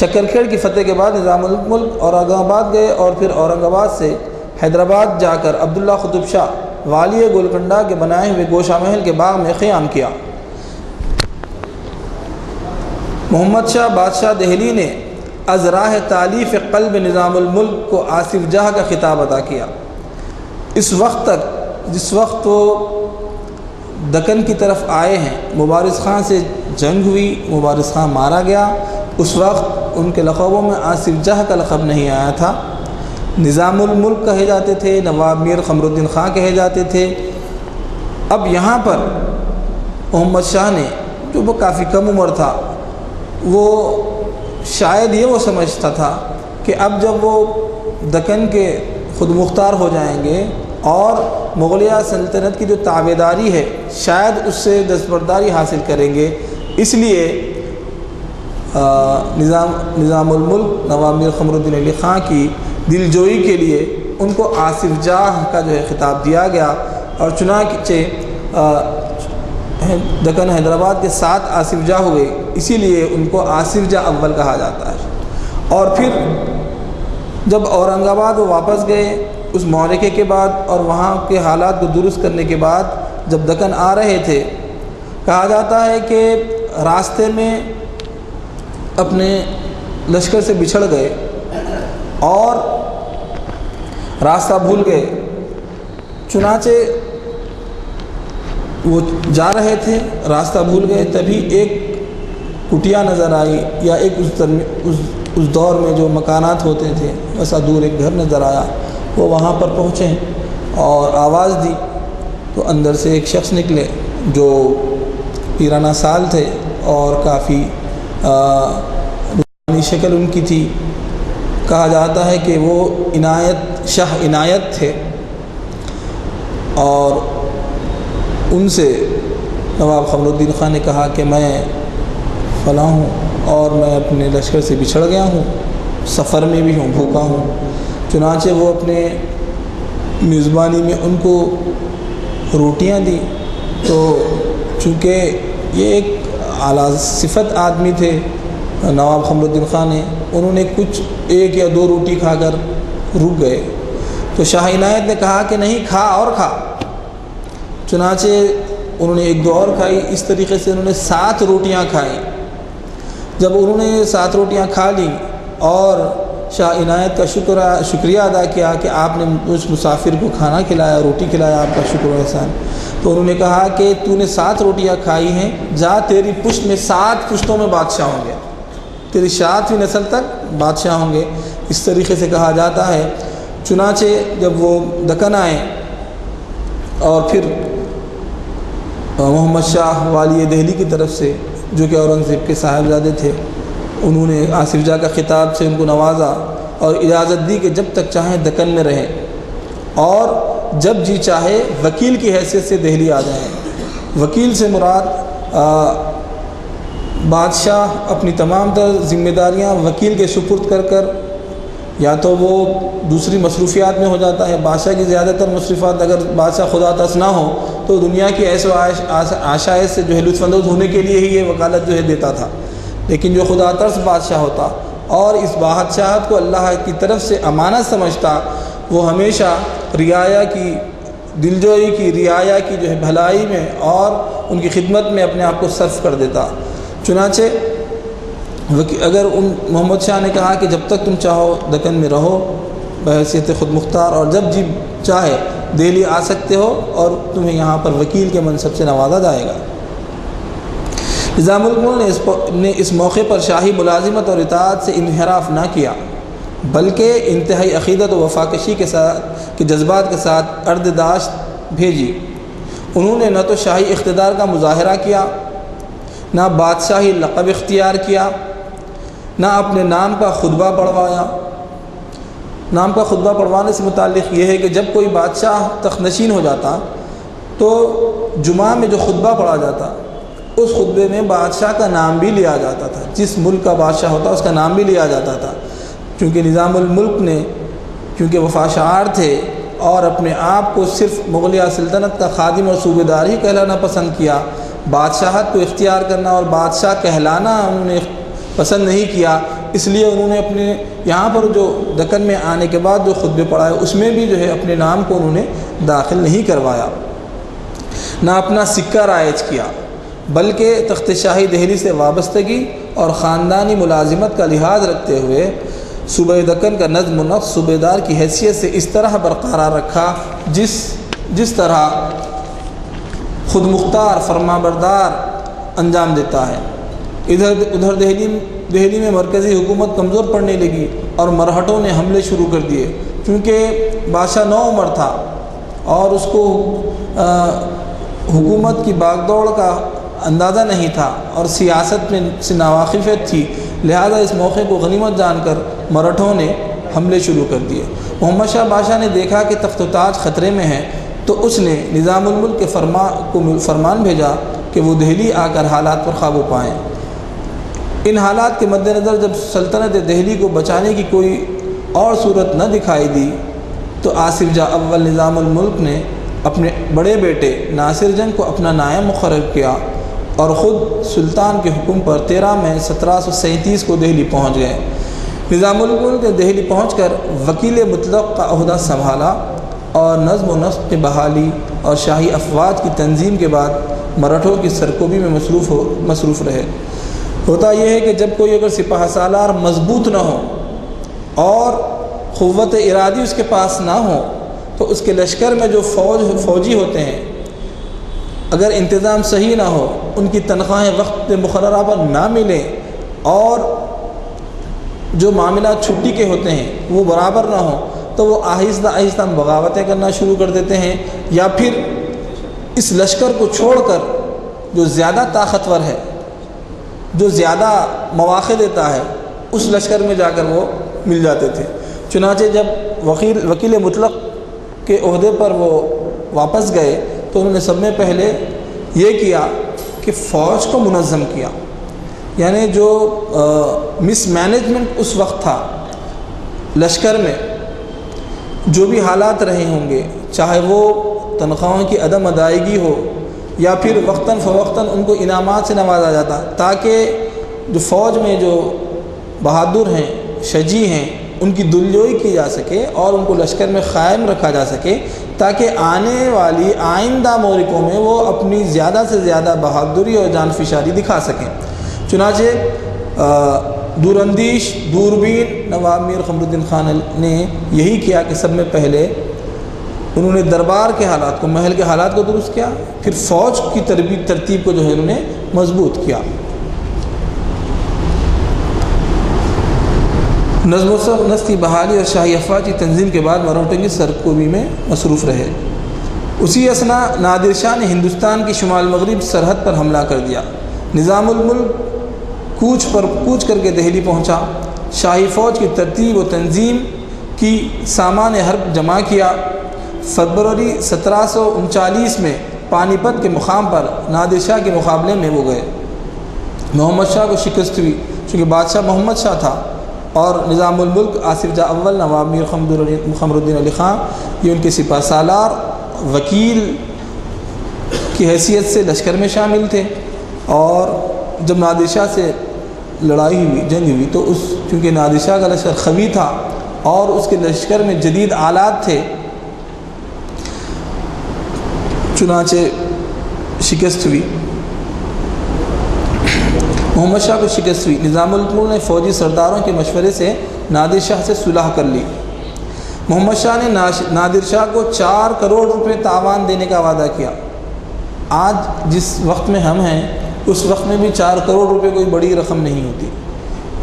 شکر کھیڑ کی فتح کے بعد نظام الملک اورنگ آباد گئے اور پھر اورنگ آباد سے حیدرآباد جا کر عبداللہ قطب شاہ والی گولکنڈہ کے بنائے ہوئے گوشہ محل کے باغ میں قیام کیا۔ محمد شاہ بادشاہ دہلی نے از راہ تالیف قلب نظام الملک کو آصف جاہ کا خطاب عطا کیا۔ اس وقت تک جس وقت وہ دکن کی طرف آئے ہیں، مبارز خان سے جنگ ہوئی، مبارز خان مارا گیا، اس وقت ان کے لقبوں میں آصف جاہ کا لقب نہیں آیا تھا۔ نظام الملک کہے جاتے تھے، نواب میر قمر الدین خان کہے جاتے تھے۔ اب یہاں پر محمد شاہ نے، جو وہ کافی کم عمر تھا، وہ شاید یہ وہ سمجھتا تھا کہ اب جب وہ دکن کے خود مختار ہو جائیں گے اور مغلیہ سلطنت کی جو تابعداری ہے شاید اس سے دستبرداری حاصل کریں گے، اس لیے نظام الملک نواب میر قمر الدین علی خاں کی دلجوئی کے لیے ان کو آصف جاہ کا جو ہے خطاب دیا گیا، اور چنانچہ دکن حیدرآباد کے 7 آصف جاہ ہوئے، اسی لیے ان کو آصف جاہ اول کہا جاتا ہے۔ اور پھر جب اورنگ آباد وہ واپس گئے اس معرکے کے بعد اور وہاں کے حالات کو درست کرنے کے بعد جب دکن آ رہے تھے، کہا جاتا ہے کہ راستے میں اپنے لشکر سے بچھڑ گئے اور راستہ بھول گئے، چنانچہ وہ جا رہے تھے راستہ بھول گئے، تبھی ایک کٹیا نظر آئی یا ایک اس دور میں جو مکانات ہوتے تھے ویسا دور ایک گھر نظر آیا، وہ وہاں پر پہنچے اور آواز دی تو اندر سے ایک شخص نکلے جو پیرانہ سال تھے اور کافی نورانی شکل ان کی تھی، کہا جاتا ہے کہ وہ شاہ عنایت تھے، اور ان سے نواب قمر الدین خان نے کہا کہ میں فلاں ہوں اور میں اپنے لشکر سے بچھڑ گیا ہوں، سفر میں بھی ہوں، بھوکا ہوں۔ چنانچہ وہ اپنے میزبانی میں ان کو روٹیاں دی، تو چونکہ یہ ایک اعلیٰ صفت آدمی تھے نواب قمر الدین خان نے، انہوں نے کچھ 1 یا 2 روٹی کھا کر رک گئے، تو شاہ عنایت نے کہا کہ نہیں، کھا اور کھا۔ چنانچہ انہوں نے 1-2 اور کھائی، اس طریقے سے انہوں نے 7 روٹیاں کھائیں۔ جب انہوں نے 7 روٹیاں کھا لیں اور شاہ عنایت کا شکریہ ادا کیا کہ آپ نے اس مسافر کو کھانا کھلایا، روٹی کھلایا، آپ کا شکر و احسان، تو انہوں نے کہا کہ تو نے 7 روٹیاں کھائی ہیں، جا تیری پشت میں 7 پشتوں میں بادشاہ ہوں گے، تیری 7ویں نسل تک بادشاہ ہوں گے، اس طریقے سے کہا جاتا ہے۔ چنانچہ جب وہ دکن آئے اور پھر محمد شاہ والی دہلی کی طرف سے جو کہ اورنگزیب کے صاحبزادے تھے، انہوں نے آصف جاہ کا خطاب سے ان کو نوازا اور اجازت دی کہ جب تک چاہیں دکن میں رہیں اور جب جی چاہے وکیل کی حیثیت سے دہلی آ جائیں۔ وکیل سے مراد بادشاہ اپنی تمام تر ذمہ داریاں وکیل کے سپرد کر یا تو وہ دوسری مصروفیات میں ہو جاتا ہے، بادشاہ کی زیادہ تر مصروفات اگر بادشاہ خدا ترس نہ ہو تو دنیا کی عیش و عشائش سے جو ہے لطف اندوز ہونے کے لیے ہی یہ وکالت جو ہے دیتا تھا، لیکن جو خدا ترس بادشاہ ہوتا اور اس بادشاہت کو اللہ کی طرف سے امانت سمجھتا، وہ ہمیشہ رعایا کی دلجوئی کی، رعایا کی جو ہے بھلائی میں اور ان کی خدمت میں اپنے آپ کو صرف کر دیتا۔ چنانچہ اگر محمد شاہ نے کہا کہ جب تک تم چاہو دکن میں رہو بحیثیت خود مختار، اور جب جی چاہے دہلی آ سکتے ہو اور تمہیں یہاں پر وکیل کے منصب سے نوازا جائے گا۔ نظام الملک نے اس موقع پر شاہی ملازمت اور اطاعت سے انحراف نہ کیا، بلکہ انتہائی عقیدت و وفاکشی کے جذبات کے ساتھ اردداشت بھیجی۔ انہوں نے نہ تو شاہی اقتدار کا مظاہرہ کیا، نہ بادشاہی لقب اختیار کیا، نہ اپنے نام کا خطبہ پڑھوایا۔ نام کا خطبہ پڑھوانے سے متعلق یہ ہے کہ جب کوئی بادشاہ تخت نشین ہو جاتا تو جمعہ میں جو خطبہ پڑھا جاتا اس خطبے میں بادشاہ کا نام بھی لیا جاتا تھا، جس ملک کا بادشاہ ہوتا اس کا نام بھی لیا جاتا تھا، کیونکہ نظام الملک نے کیونکہ وفا شعار تھے اور اپنے آپ کو صرف مغلیہ سلطنت کا خادم اور صوبے دار ہی کہلانا پسند کیا، بادشاہت کو اختیار کرنا اور بادشاہ کہلانا انہوں نے پسند نہیں کیا، اس لیے انہوں نے اپنے یہاں پر جو دکن میں آنے کے بعد جو خطبے پڑھائے اس میں بھی جو ہے اپنے نام کو انہوں نے داخل نہیں کروایا، نہ اپنا سکہ رائج کیا، بلکہ تخت شاہی دہلی سے وابستگی اور خاندانی ملازمت کا لحاظ رکھتے ہوئے صوبہ دکن کا نظم و نسق صوبے دار کی حیثیت سے اس طرح برقرار رکھا جس طرح خود مختار فرما بردار انجام دیتا ہے۔ ادھر دہلی میں مرکزی حکومت کمزور پڑنے لگی اور مرہٹوں نے حملے شروع کر دیے، کیونکہ بادشاہ نو عمر تھا اور اس کو حکومت کی باغ دوڑ کا اندازہ نہیں تھا اور سیاست میں سے ناواقفیت تھی، لہذا اس موقع کو غنیمت جان کر مراٹھوں نے حملے شروع کر دیے۔ محمد شاہ بادشاہ نے دیکھا کہ تخت و تاج خطرے میں ہے تو اس نے نظام الملک کے فرمان بھیجا کہ وہ دہلی آ کر حالات پر قابو پائیں۔ ان حالات کے مد نظر جب سلطنت دہلی کو بچانے کی کوئی اور صورت نہ دکھائی دی تو آصف جاہ اول نظام الملک نے اپنے بڑے بیٹے ناصر جنگ کو اپنا نائب مقرر کیا اور خود سلطان کے حکم پر 13 مئی 1737 کو دہلی پہنچ گئے۔ نظام الملک نے دہلی پہنچ کر وکیل مطلق کا عہدہ سنبھالا اور نظم و نسق کی بحالی اور شاہی افواج کی تنظیم کے بعد مراٹھوں کی سرکوبی میں مصروف رہے۔ ہوتا یہ ہے کہ جب کوئی اگر سپاہ سالار مضبوط نہ ہو اور قوت ارادی اس کے پاس نہ ہو تو اس کے لشکر میں جو فوجی ہوتے ہیں اگر انتظام صحیح نہ ہو، ان کی تنخواہیں وقت مقررہ پر نہ ملیں اور جو معاملات چھٹی کے ہوتے ہیں وہ برابر نہ ہوں تو وہ آہستہ آہستہ بغاوتیں کرنا شروع کر دیتے ہیں، یا پھر اس لشکر کو چھوڑ کر جو زیادہ طاقتور ہے، جو زیادہ مواقع دیتا ہے، اس لشکر میں جا کر وہ مل جاتے تھے۔ چنانچہ جب وکیل مطلق کے عہدے پر وہ واپس گئے تو انہوں نے سب میں پہلے یہ کیا کہ فوج کو منظم کیا، یعنی جو مس مینجمنٹ اس وقت تھا لشکر میں، جو بھی حالات رہے ہوں گے، چاہے وہ تنخواہوں کی عدم ادائیگی ہو یا پھر وقتاً فوقتاً ان کو انعامات سے نوازا جاتا، تاکہ جو فوج میں جو بہادر ہیں، شجیع ہیں، ان کی دلجوئی کی جا سکے اور ان کو لشکر میں قائم رکھا جا سکے، تاکہ آنے والی آئندہ مورکوں میں وہ اپنی زیادہ سے زیادہ بہادری اور جان فشاری دکھا سکیں۔ چنانچہ دوراندیش دوربین نواب میر قمر الدین خان نے یہی کیا کہ سب میں پہلے انہوں نے دربار کے حالات کو، محل کے حالات کو درست کیا، پھر فوج کی ترتیب کو جو ہے انہوں نے مضبوط کیا۔ نظم و نسق کی بحالی اور شاہی افواج کی تنظیم کے بعد مراٹھوں کی سرکوبی میں مصروف رہے۔ اسی اثنا نادر شاہ نے ہندوستان کی شمال مغرب سرحد پر حملہ کر دیا۔ نظام الملک کوچ کر کے دہلی پہنچا، شاہی فوج کی ترتیب و تنظیم کی، سامان حرب جمع کیا۔ فروری 1739 میں پانی پت کے مقام پر نادر شاہ کے مقابلے میں وہ گئے۔ محمد شاہ کو شکست ہوئی، چونکہ بادشاہ محمد شاہ تھا اور نظام الملک آصف جاہ اول نواب میر قمر الدین علی خان یہ ان کے سپاہ سالار وکیل کی حیثیت سے لشکر میں شامل تھے۔ اور جب نادر شاہ سے لڑائی ہوئی، جنگ ہوئی، تو چونکہ نادر شاہ کا لشکر قوی تھا اور اس کے لشکر میں جدید آلات تھے، چنانچہ شکست ہوئی، محمد شاہ کو شکست ہوئی۔ نظام الملک نے فوجی سرداروں کے مشورے سے نادر شاہ سے صلح کر لی۔ محمد شاہ نے نادر شاہ کو 4 کروڑ روپے تاوان دینے کا وعدہ کیا۔ آج جس وقت میں ہم ہیں اس وقت میں بھی 4 کروڑ روپے کوئی بڑی رقم نہیں ہوتی۔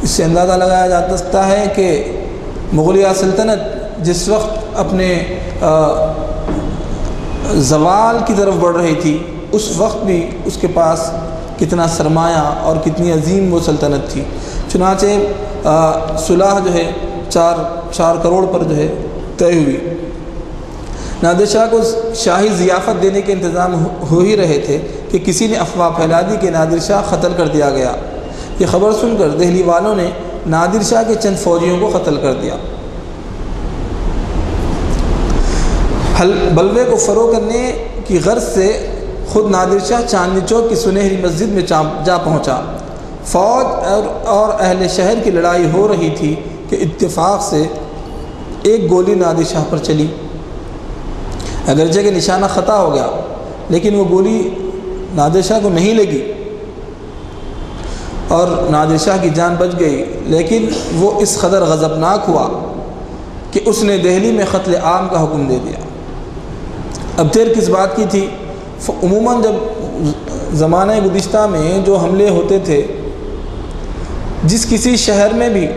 اس سے اندازہ لگایا جا سکتا ہے کہ مغلیہ سلطنت جس وقت اپنے زوال کی طرف بڑھ رہی تھی اس وقت بھی اس کے پاس کتنا سرمایہ اور کتنی عظیم وہ سلطنت تھی۔ چنانچہ صلح جو ہے 4 کروڑ پر جو ہے طے ہوئی۔ نادر شاہ کو شاہی ضیافت دینے کے انتظام ہو ہی رہے تھے کہ کسی نے افواہ پھیلا دی کہ نادر شاہ قتل کر دیا گیا۔ یہ خبر سن کر دہلی والوں نے نادر شاہ کے چند فوجیوں کو قتل کر دیا۔ بلوے کو فروغ کرنے کی غرض سے خود نادر شاہ چاندنی چوک کی سنہری مسجد میں جا پہنچا۔ فوج اور اہل شہر کی لڑائی ہو رہی تھی کہ اتفاق سے ایک گولی نادر شاہ پر چلی۔ اگرچہ کہ نشانہ خطا ہو گیا لیکن وہ گولی نادر شاہ کو نہیں لگی اور نادر شاہ کی جان بچ گئی، لیکن وہ اس قدر غضبناک ہوا کہ اس نے دہلی میں قتل عام کا حکم دے دیا۔ اب دیر کس بات کی تھی؟ عموماً جب زمانہ گزشتہ میں جو حملے ہوتے تھے، جس کسی شہر میں بھی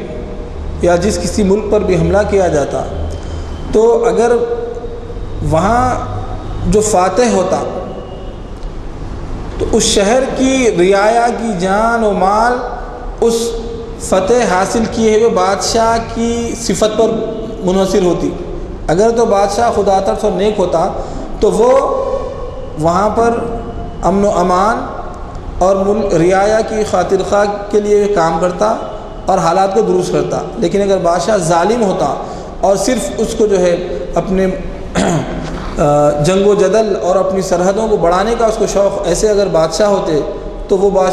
یا جس کسی ملک پر بھی حملہ کیا جاتا تو اگر وہاں جو فاتح ہوتا تو اس شہر کی رعایا کی جان و مال اس فتح حاصل کیے ہوئے بادشاہ کی صفت پر منحصر ہوتی۔ اگر تو بادشاہ خدا ترس اور نیک ہوتا تو وہ وہاں پر امن و امان اور رعایا کی خاطر خواہ کے لیے کام کرتا اور حالات کو درست کرتا، لیکن اگر بادشاہ ظالم ہوتا اور صرف اس کو جو ہے اپنے جنگ و جدل اور اپنی سرحدوں کو بڑھانے کا اس کو شوق، ایسے اگر بادشاہ ہوتے تو وہ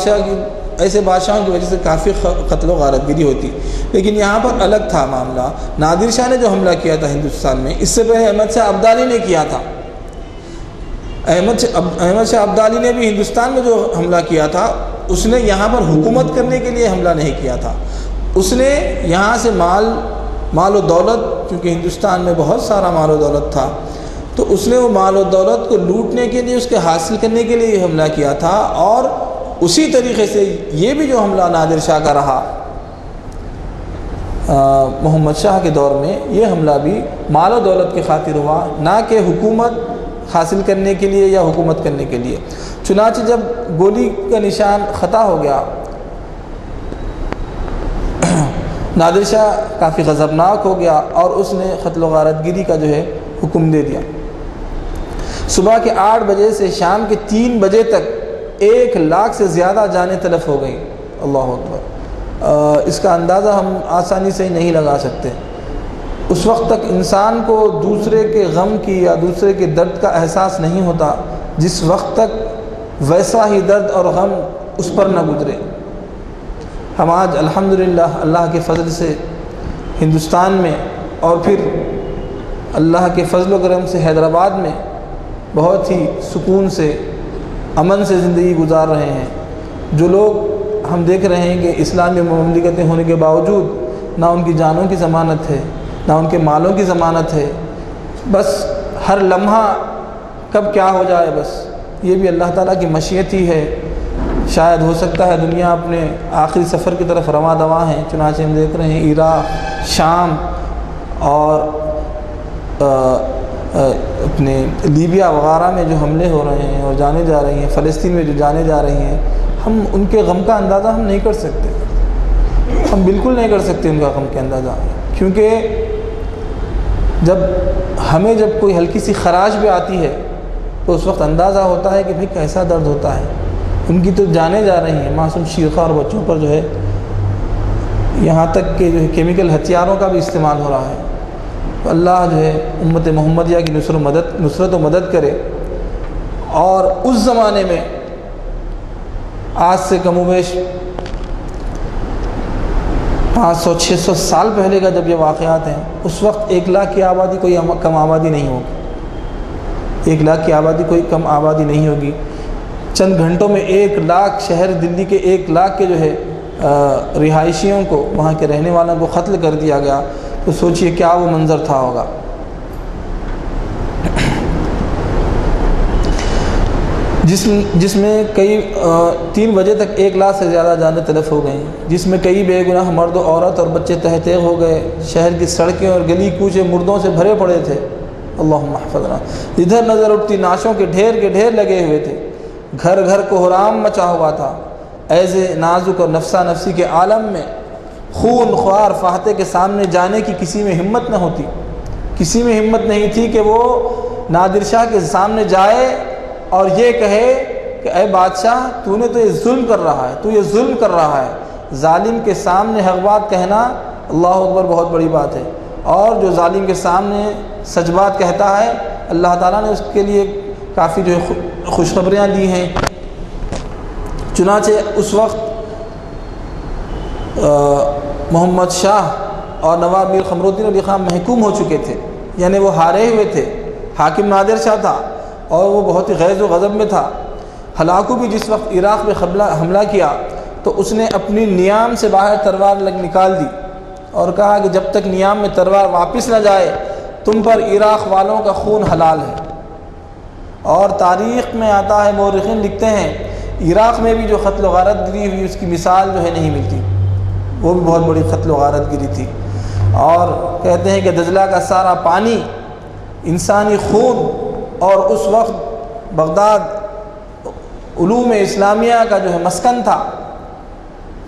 ایسے بادشاہوں کی وجہ سے کافی قتل و غارت گری ہوتی۔ لیکن یہاں پر الگ تھا معاملہ۔ نادر شاہ نے جو حملہ کیا تھا ہندوستان میں، اس سے پہلے احمد شاہ ابدالی نے کیا تھا۔ احمد شاہ ابدالی نے بھی ہندوستان میں جو حملہ کیا تھا، اس نے یہاں پر حکومت کرنے کے لیے حملہ نہیں کیا تھا۔ اس نے یہاں سے مال و دولت، کیونکہ ہندوستان میں بہت سارا مال و دولت تھا، تو اس نے وہ مال و دولت کو لوٹنے کے لیے، اس کے حاصل کرنے کے لیے حملہ کیا تھا۔ اور اسی طریقے سے یہ بھی جو حملہ نادر شاہ کا رہا محمد شاہ کے دور میں، یہ حملہ بھی مال و دولت کی خاطر ہوا، نہ کہ حکومت حاصل کرنے کے لیے یا حکومت کرنے کے لیے۔ چنانچہ جب گولی کا نشان خطا ہو گیا، نادر شاہ کافی غضبناک ہو گیا اور اس نے قتل و غارت گری کا جو ہے حکم دے دیا۔ صبح کے 8 بجے سے شام کے 3 بجے تک 1 لاکھ سے زیادہ جانیں تلف ہو گئیں۔ اللہ اکبر۔ اس کا اندازہ ہم آسانی سے نہیں لگا سکتے۔ اس وقت تک انسان کو دوسرے کے غم کی یا دوسرے کے درد کا احساس نہیں ہوتا جس وقت تک ویسا ہی درد اور غم اس پر نہ گزرے۔ ہم آج الحمدللہ اللہ کے فضل سے ہندوستان میں اور پھر اللہ کے فضل و کرم سے حیدرآباد میں بہت ہی سکون سے، امن سے زندگی گزار رہے ہیں۔ جو لوگ ہم دیکھ رہے ہیں کہ اسلامی مملکتیں ہونے کے باوجود نہ ان کی جانوں کی ضمانت ہے، نہ ان کے مالوں کی ضمانت ہے، بس ہر لمحہ کب کیا ہو جائے، بس یہ بھی اللہ تعالیٰ کی مشیت ہی ہے۔ شاید ہو سکتا ہے دنیا اپنے آخری سفر کی طرف رواں دواں ہیں۔ چنانچہ ہم دیکھ رہے ہیں عراق، شام اور اپنے لیبیا وغیرہ میں جو حملے ہو رہے ہیں اور جانے جا رہی ہیں، فلسطین میں جو جانے جا رہی ہیں، ہم ان کے غم کا اندازہ ہم نہیں کر سکتے، ہم بالکل نہیں کر سکتے ان کا غم کا اندازہ، کیونکہ جب کوئی ہلکی سی خراش بھی آتی ہے تو اس وقت اندازہ ہوتا ہے کہ بھئی کیسا درد ہوتا ہے۔ ان کی تو جانے جا رہی ہیں، معصوم شیخہ اور بچوں پر جو ہے یہاں تک کہ جو ہے کیمیکل ہتھیاروں کا بھی استعمال ہو رہا ہے۔ تو اللہ جو ہے امت محمدیہ کی نصرت و مدد کرے۔ اور اس زمانے میں آج سے کم و بیش 500-600 سال پہلے کا جب یہ واقعات ہیں، اس وقت 1 لاکھ کی آبادی کوئی کم آبادی نہیں ہوگی، 1 لاکھ کی آبادی کوئی کم آبادی نہیں ہوگی۔ چند گھنٹوں میں 1 لاکھ، شہر دلی کے 1 لاکھ کے جو ہے رہائشیوں کو، وہاں کے رہنے والوں کو قتل کر دیا گیا، تو سوچئے کیا وہ منظر تھا ہوگا۔ جس میں کئی 3 بجے تک 1 لاکھ سے زیادہ جانیں تلف ہو گئیں، جس میں کئی بے گناہ مرد و عورت اور بچے تہ تیغ ہو گئے۔ شہر کی سڑکیں اور گلی کوچے مردوں سے بھرے پڑے تھے۔ اللہم احفظنا۔ ادھر نظر اٹھتی نعشوں کے ڈھیر لگے ہوئے تھے۔ گھر گھر کو حرام مچا ہوا تھا۔ ایسے نازک اور نفسا نفسی کے عالم میں خون خوار فاتح کے سامنے جانے کی کسی میں ہمت نہ ہوتی، کسی میں ہمت نہیں تھی کہ وہ نادر شاہ کے سامنے جائے اور یہ کہے کہ اے بادشاہ، تو نے تو یہ ظلم کر رہا ہے، تو یہ ظلم کر رہا ہے۔ ظالم کے سامنے حق بات کہنا اللہ اکبر بہت بڑی بات ہے، اور جو ظالم کے سامنے سچ بات کہتا ہے اللہ تعالیٰ نے اس کے لیے کافی جو ہے خوشخبریاں دی ہیں۔ چنانچہ اس وقت محمد شاہ اور نواب میر قمر الدین علی خان محکوم ہو چکے تھے، یعنی وہ ہارے ہوئے تھے۔ حاکم نادر شاہ تھا اور وہ بہت ہی غیظ و غضب میں تھا۔ ہلاکو بھی جس وقت عراق میں حملہ کیا تو اس نے اپنی نیام سے باہر تلوار نکال دی اور کہا کہ جب تک نیام میں تلوار واپس نہ جائے تم پر عراق والوں کا خون حلال ہے۔ اور تاریخ میں آتا ہے، مورخین لکھتے ہیں عراق میں بھی جو قتل و غارت گری ہوئی اس کی مثال جو ہے نہیں ملتی، وہ بھی بہت بڑی قتل و غارت گری تھی۔ اور کہتے ہیں کہ دجلہ کا سارا پانی انسانی خون، اور اس وقت بغداد علوم اسلامیہ کا جو ہے مسکن تھا،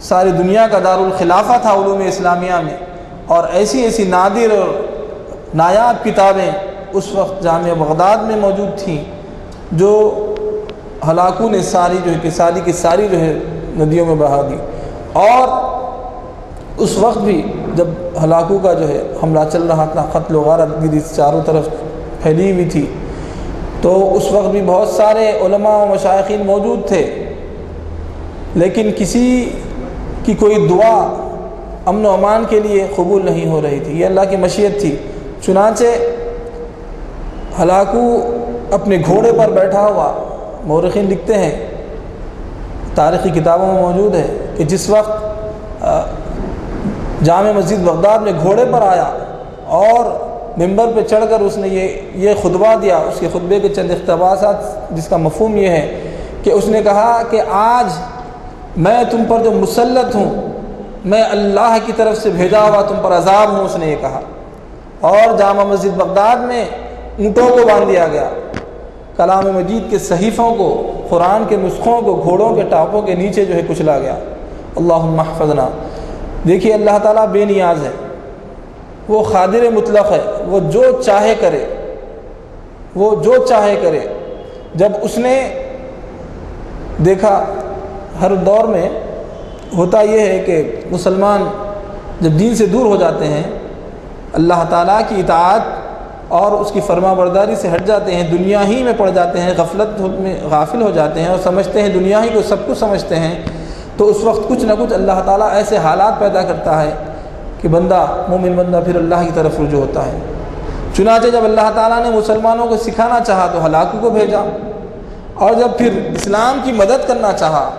ساری دنیا کا دارالخلافہ تھا علوم اسلامیہ میں، اور ایسی ایسی نادر اور نایاب کتابیں اس وقت جامعہ بغداد میں موجود تھیں جو ہلاکو نے ساری جو ہے کہ ساری کی ساری جو ہے ندیوں میں بہا دی۔ اور اس وقت بھی جب ہلاکو کا جو ہے حملہ چل رہا تھا، قتل و غارت گری چاروں طرف پھیلی ہوئی تھی، تو اس وقت بھی بہت سارے علماء و مشائخین موجود تھے، لیکن کسی کی کوئی دعا امن و امان کے لیے قبول نہیں ہو رہی تھی۔ یہ اللہ کی مشیت تھی۔ چنانچہ ہلاکو اپنے گھوڑے پر بیٹھا ہوا، مورخین لکھتے ہیں، تاریخی کتابوں میں موجود ہے کہ جس وقت جامع مسجد بغداد میں گھوڑے پر آیا اور ممبر پہ چڑھ کر اس نے یہ خطبہ دیا، اس کے خطبے کے چند اقتباسات جس کا مفہوم یہ ہے کہ اس نے کہا کہ آج میں تم پر جو مسلط ہوں، میں اللہ کی طرف سے بھیجا ہوا تم پر عذاب ہوں، اس نے یہ کہا۔ اور جامع مسجد بغداد میں اونٹوں کو باندھ دیا گیا، کلام مجید کے صحیفوں کو، قرآن کے نسخوں کو گھوڑوں کے ٹاپوں کے نیچے جو ہے کچلا گیا۔ اللہم احفظنا۔ دیکھیے اللہ تعالیٰ بے نیاز ہے، وہ قادر مطلق ہے، وہ جو چاہے کرے، وہ جو چاہے کرے۔ جب اس نے دیکھا، ہر دور میں ہوتا یہ ہے کہ مسلمان جب دین سے دور ہو جاتے ہیں، اللہ تعالیٰ کی اطاعت اور اس کی فرما برداری سے ہٹ جاتے ہیں، دنیا ہی میں پڑ جاتے ہیں، غفلت میں غافل ہو جاتے ہیں اور سمجھتے ہیں دنیا ہی کو سب کچھ سمجھتے ہیں، تو اس وقت کچھ نہ کچھ اللہ تعالیٰ ایسے حالات پیدا کرتا ہے کہ بندہ، مومن بندہ پھر اللہ کی طرف رجوع ہوتا ہے۔ چنانچہ جب اللہ تعالیٰ نے مسلمانوں کو سکھانا چاہا تو ہلاکو کو بھیجا، اور جب پھر اسلام کی مدد کرنا چاہا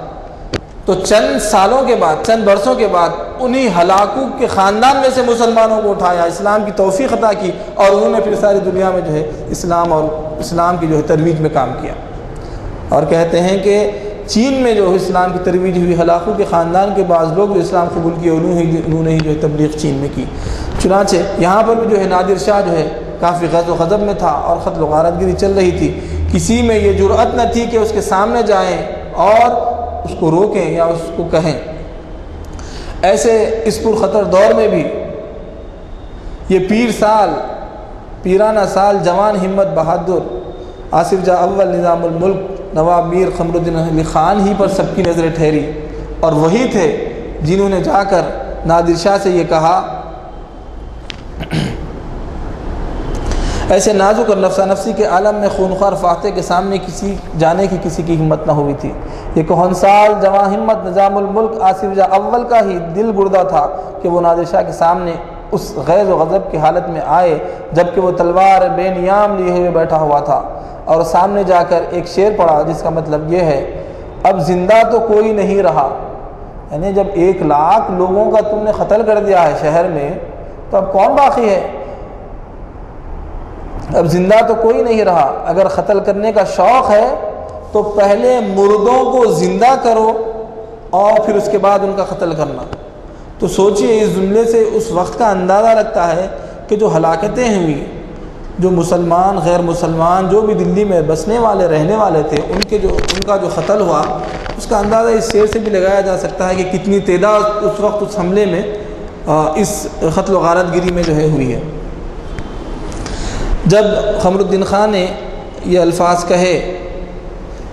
تو چند سالوں کے بعد، چند برسوں کے بعد انہی ہلاکو کے خاندان میں سے مسلمانوں کو اٹھایا، اسلام کی توفیق عطا کی، اور انہوں نے پھر ساری دنیا میں جو ہے اسلام اور اسلام کی جو ہے ترویج میں کام کیا۔ اور کہتے ہیں کہ چین میں جو اسلام کی ترویج ہوئی، ہلاکو کے خاندان کے بعض لوگ جو اسلام قبول کیے، انہوں نے ہی جو ہے تبلیغ چین میں کی۔ چنانچہ یہاں پر بھی جو ہے نادر شاہ جو ہے کافی غضب و غضب میں تھا اور قتل و غارت گری چل رہی تھی، کسی میں یہ جرأت نہ تھی کہ اس کے سامنے جائیں اور اس کو روکیں یا اس کو کہیں۔ ایسے اس پرخطر دور میں بھی یہ پیرانہ سال جوان ہمت بہادر آصف جاہ اول نظام الملک نواب میر قمر الدین علی خان ہی پر سب کی نظریں ٹھہری، اور وہی تھے جنہوں نے جا کر نادر شاہ سے یہ کہا۔ ایسے نازک اور نفسا نفسی کے عالم میں خونخوار فاتح کے سامنے جانے کی کسی کی ہمت نہ ہوئی تھی۔ یہ کہنسال جواں ہمت نظام الملک آصف جاہ اول کا ہی دل گردہ تھا کہ وہ نادر شاہ کے سامنے اس غیظ و غضب کی حالت میں آئے جبکہ وہ تلوار بے نیام لیے ہوئے بیٹھا ہوا تھا، اور سامنے جا کر ایک شعر پڑھا جس کا مطلب یہ ہے، اب زندہ تو کوئی نہیں رہا، یعنی جب 1 لاکھ لوگوں کا تم نے قتل کر دیا ہے شہر میں، تو اب کون باقی ہے؟ اب زندہ تو کوئی نہیں رہا۔ اگر قتل کرنے کا شوق ہے تو پہلے مردوں کو زندہ کرو اور پھر اس کے بعد ان کا قتل کرنا۔ تو سوچئے، اس جملے سے اس وقت کا اندازہ لگتا ہے کہ جو ہلاکتیں ہوئی، جو مسلمان غیر مسلمان جو بھی دلی میں بسنے والے رہنے والے تھے، ان کا جو قتل ہوا، اس کا اندازہ اس شعر سے بھی لگایا جا سکتا ہے کہ کتنی تعداد اس وقت اس حملے میں، اس قتل و غارت گری میں جو ہے ہوئی ہے۔ جب قمر الدین خان نے یہ الفاظ کہے،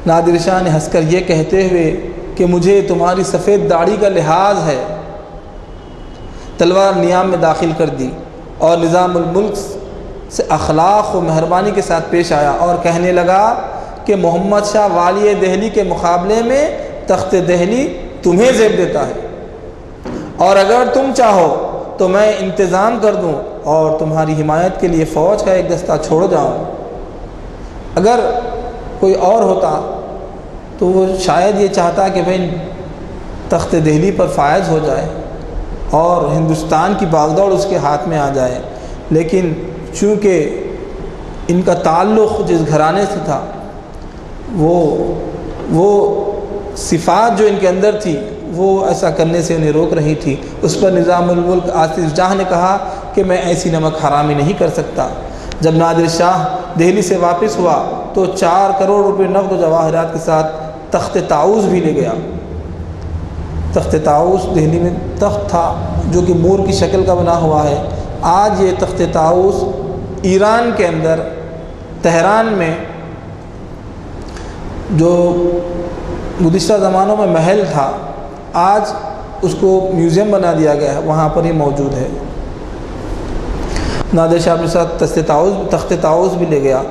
نادر شاہ نے ہنس کر یہ کہتے ہوئے کہ مجھے تمہاری سفید داڑھی کا لحاظ ہے، تلوار نیام میں داخل کر دی اور نظام الملک سے اخلاق و مہربانی کے ساتھ پیش آیا اور کہنے لگا کہ محمد شاہ والی دہلی کے مقابلے میں تخت دہلی تمہیں زیب دیتا ہے، اور اگر تم چاہو تو میں انتظام کر دوں اور تمہاری حمایت کے لیے فوج کا ایک دستہ چھوڑ جاؤں۔ اگر کوئی اور ہوتا تو وہ شاید یہ چاہتا کہ بھئی تخت دہلی پر فائز ہو جائے اور ہندوستان کی باغ دوڑ اس کے ہاتھ میں آ جائے، لیکن چونکہ ان کا تعلق جس گھرانے سے تھا، وہ صفات جو ان کے اندر تھی وہ ایسا کرنے سے انہیں روک رہی تھی۔ اس پر نظام الملک آصف جاہ نے کہا کہ میں ایسی نمک حرامی نہیں کر سکتا۔ جب نادر شاہ دہلی سے واپس ہوا تو 4 کروڑ روپے نقد و جواہرات کے ساتھ تخت طاؤس بھی لے گیا۔ تخت طاؤس دہلی میں تخت تھا جو کہ مور کی شکل کا بنا ہوا ہے۔ آج یہ تخت طاؤس ایران کے اندر تہران میں جو گزشتہ زمانوں میں محل تھا، آج اس کو میوزیم بنا دیا گیا ہے، وہاں پر ہی موجود ہے۔ نادر شاہ اپنے ساتھ تخت طاؤس بھی لے گیا۔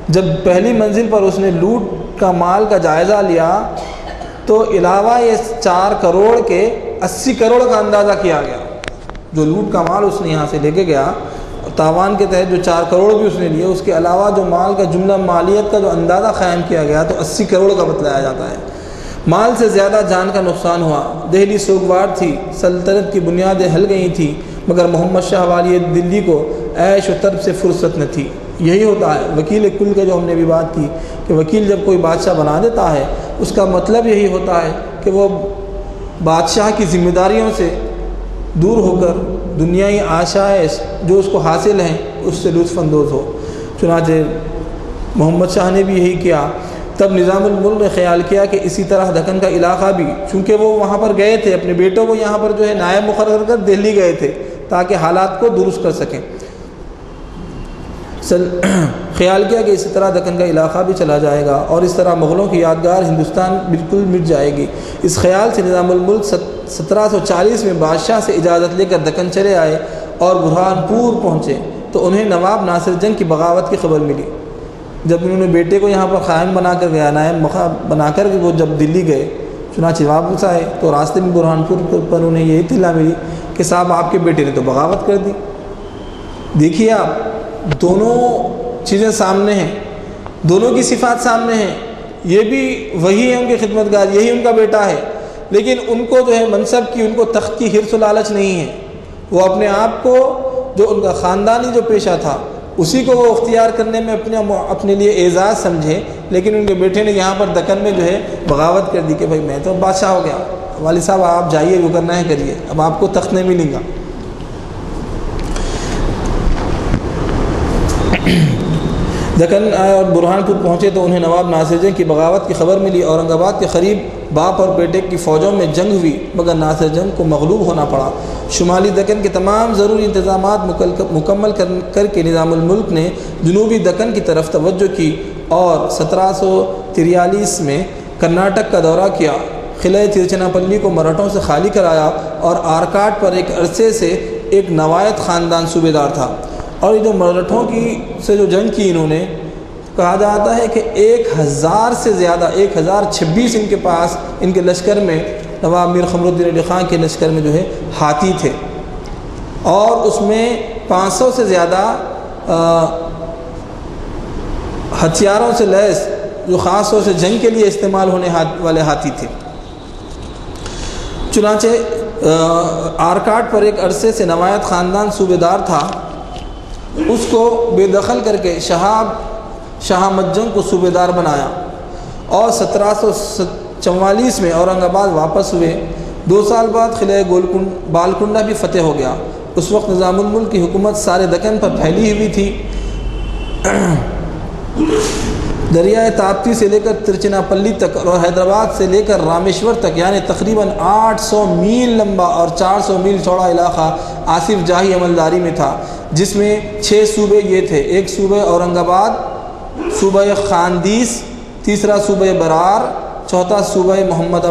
جب پہلی منزل پر اس نے لوٹ کا مال کا جائزہ لیا تو علاوہ یہ 4 کروڑ کے 80 کروڑ کا اندازہ کیا گیا۔ جو لوٹ کا مال اس نے یہاں سے لے کے گیا، تاوان کے تحت جو 4 کروڑ بھی اس نے لیے، اس کے علاوہ جو مال کا جملہ مالیت کا جو اندازہ قائم کیا گیا تو 80 کروڑ کا بتلایا جاتا ہے۔ مال سے زیادہ جان کا نقصان ہوا۔ دہلی سوگوار تھی، سلطنت کی بنیادیں ہل گئی تھیں، مگر محمد شاہ والی دلی کو عیش و طرب سے فرصت نہ تھی۔ یہی ہوتا ہے وکیل کل کا جو ہم نے بھی بات کی کہ وکیل جب کوئی بادشاہ بنا دیتا ہے اس کا مطلب یہی ہوتا ہے کہ وہ بادشاہ کی ذمہ داریوں سے دور ہو کر دنیائی آشائش جو اس کو حاصل ہیں اس سے لطف اندوز ہو۔ چنانچہ محمد شاہ نے بھی یہی کیا۔ تب نظام الملک نے خیال کیا کہ اسی طرح دکن کا علاقہ بھی، چونکہ وہ وہاں پر گئے تھے، اپنے بیٹوں کو یہاں پر جو ہے نائب مقرر کر دہلی گئے تھے تاکہ حالات کو درست کر سکیں، خیال کیا کہ اسی طرح دکن کا علاقہ بھی چلا جائے گا اور اس طرح مغلوں کی یادگار ہندوستان بالکل مٹ جائے گی۔ اس خیال سے نظام الملک 1740 میں بادشاہ سے اجازت لے کر دکن چلے آئے اور برہانپور پہنچے تو انہیں نواب ناصر جنگ کی بغاوت کی خبر ملی۔ جب انہوں نے بیٹے کو یہاں پر قائم بنا کر گیا، نائب بنا کر وہ جب دلی گئے، چنانچہ واپس آئے تو راستے میں برہانپور پر انہیں یہ اطلاع ملی کہ صاحب آپ کے بیٹے نے تو بغاوت کر دی۔ دیکھیے آپ، دونوں چیزیں سامنے ہیں، دونوں کی صفات سامنے ہیں، یہ بھی وہی ہے ان کے خدمتگار، یہی ان کا بیٹا ہے، لیکن ان کو جو ہے منصب کی، ان کو تخت کی حرص و لالچ نہیں ہے۔ وہ اپنے آپ کو جو ان کا خاندانی جو پیشہ تھا اسی کو وہ اختیار کرنے میں اپنے لیے اعزاز سمجھے، لیکن ان کے بیٹے نے یہاں پر دکن میں جو ہے بغاوت کر دی کہ بھائی میں تو بادشاہ ہو گیا، والد صاحب آپ جائیے، جو کرنا ہے کریے، اب آپ کو تخت نہیں ملے گا۔ دکن آئے اور برہانپور پہنچے تو انہیں نواب ناصر جنگ کی بغاوت کی خبر ملی۔ اورنگ آباد کے قریب باپ اور بیٹے کی فوجوں میں جنگ ہوئی، مگر ناصر جنگ کو مغلوب ہونا پڑا۔ شمالی دکن کے تمام ضروری انتظامات مکمل کر کے نظام الملک نے جنوبی دکن کی طرف توجہ کی اور 1743 میں کرناٹک کا دورہ کیا۔ قلعہ ترچناپلی کو مراٹھوں سے خالی کرایا اور آرکاٹ پر ایک عرصے سے ایک نوایت خاندان صوبے دار تھا۔ اور یہ جو مراٹھوں سے جو جنگ کی انہوں نے، کہا جاتا ہے کہ 1000 سے زیادہ 1026 ان کے پاس، ان کے لشکر میں، نواب میر قمر الدین علی خان کے لشکر میں جو ہے ہاتھی تھے، اور اس میں 500 سے زیادہ ہتھیاروں سے لیس جو خاص طور سے جنگ کے لیے استعمال ہونے والے ہاتھی تھے۔ چنانچہ آرکاٹ پر ایک عرصے سے نوایت خاندان صوبے دار تھا، اس کو بے دخل کر کے شاہ مجنگ کو صوبے دار بنایا اور 1744 میں اورنگ آباد واپس ہوئے۔ 2 سال بعد قلعہ بالکنڈہ بھی فتح ہو گیا۔ اس وقت نظام الملک کی حکومت سارے دکن پر پھیلی ہوئی تھی۔ دریائے تاپتی سے لے کر ترچناپلی تک اور حیدرآباد سے لے کر رامیشور تک، یعنی تقریباً 800 میل لمبا اور 400 میل چوڑا علاقہ آصف جاہی عملداری میں تھا، جس میں 6 صوبے یہ تھے: ایک صوبہ اورنگ آباد، صوبہ خاندیس، تیسرا صوبہ برار، چوتھا صوبہ محمد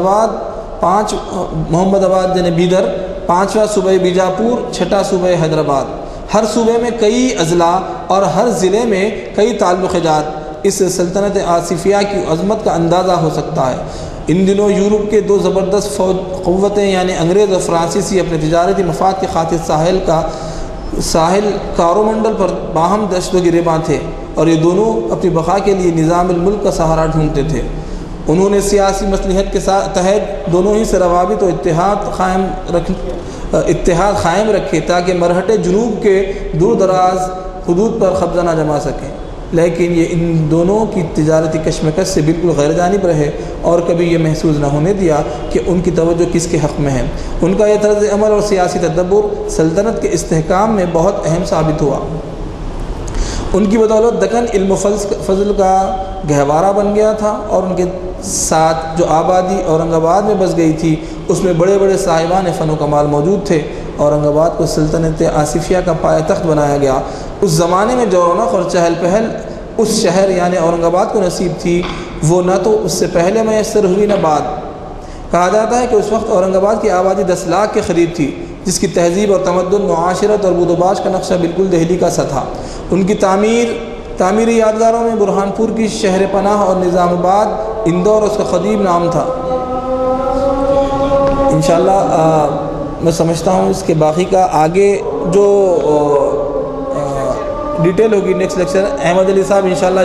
آباد یعنی بیدر، پانچواں صوبہ بیجاپور، چھٹا صوبہ حیدرآباد۔ ہر صوبے میں کئی اضلاع اور ہر ضلع میں کئی تعلق جات۔ اس سلطنت آصفیہ کی عظمت کا اندازہ ہو سکتا ہے۔ ان دنوں یورپ کے 2 زبردست قوتیں یعنی انگریز اور فرانسیسی اپنے تجارتی مفاد کی خاطر ساحل کارومنڈل پر باہم دشت و گریباں تھے، اور یہ دونوں اپنی بقا کے لیے نظام الملک کا سہارا ڈھونڈتے تھے۔ انہوں نے سیاسی مصلحت کے تحت دونوں ہی سے روابط و اتحاد قائم رکھے تاکہ مرہٹے جنوب کے دور دراز حدود پر قبضہ نہ جما سکیں، لیکن یہ ان دونوں کی تجارتی کشمکش سے بالکل غیر جانب رہے اور کبھی یہ محسوس نہ ہونے دیا کہ ان کی توجہ کس کے حق میں ہے۔ ان کا یہ طرز عمل اور سیاسی تدبر سلطنت کے استحکام میں بہت اہم ثابت ہوا۔ ان کی بدولت دکن علم و فضل کا گہوارہ بن گیا تھا، اور ان کے ساتھ جو آبادی اورنگ آباد میں بس گئی تھی اس میں بڑے بڑے صاحبان فن و کمال موجود تھے۔ اورنگ آباد کو سلطنت آصفیہ کا پایہ تخت بنایا گیا۔ اس زمانے میں جو رونق اور چہل پہل اس شہر یعنی اورنگ آباد کو نصیب تھی وہ نہ تو اس سے پہلے میسر ہوئی نہ بعد۔ کہا جاتا ہے کہ اس وقت اورنگ آباد کی آبادی 10 لاکھ کے قریب تھی، جس کی تہذیب اور تمدن، معاشرت اور بود و باش کا نقشہ بالکل دہلی کا سا تھا۔ ان کی تعمیری یادگاروں میں برہان پور کی شہر پناہ اور نظام آباد، اندور اس کا قدیم نام تھا۔ انشاءاللہ میں سمجھتا ہوں اس کے باقی کا آگے جو ڈیٹیل ہوگی نیکسٹ لیکچر احمد علی صاحب انشاءاللہ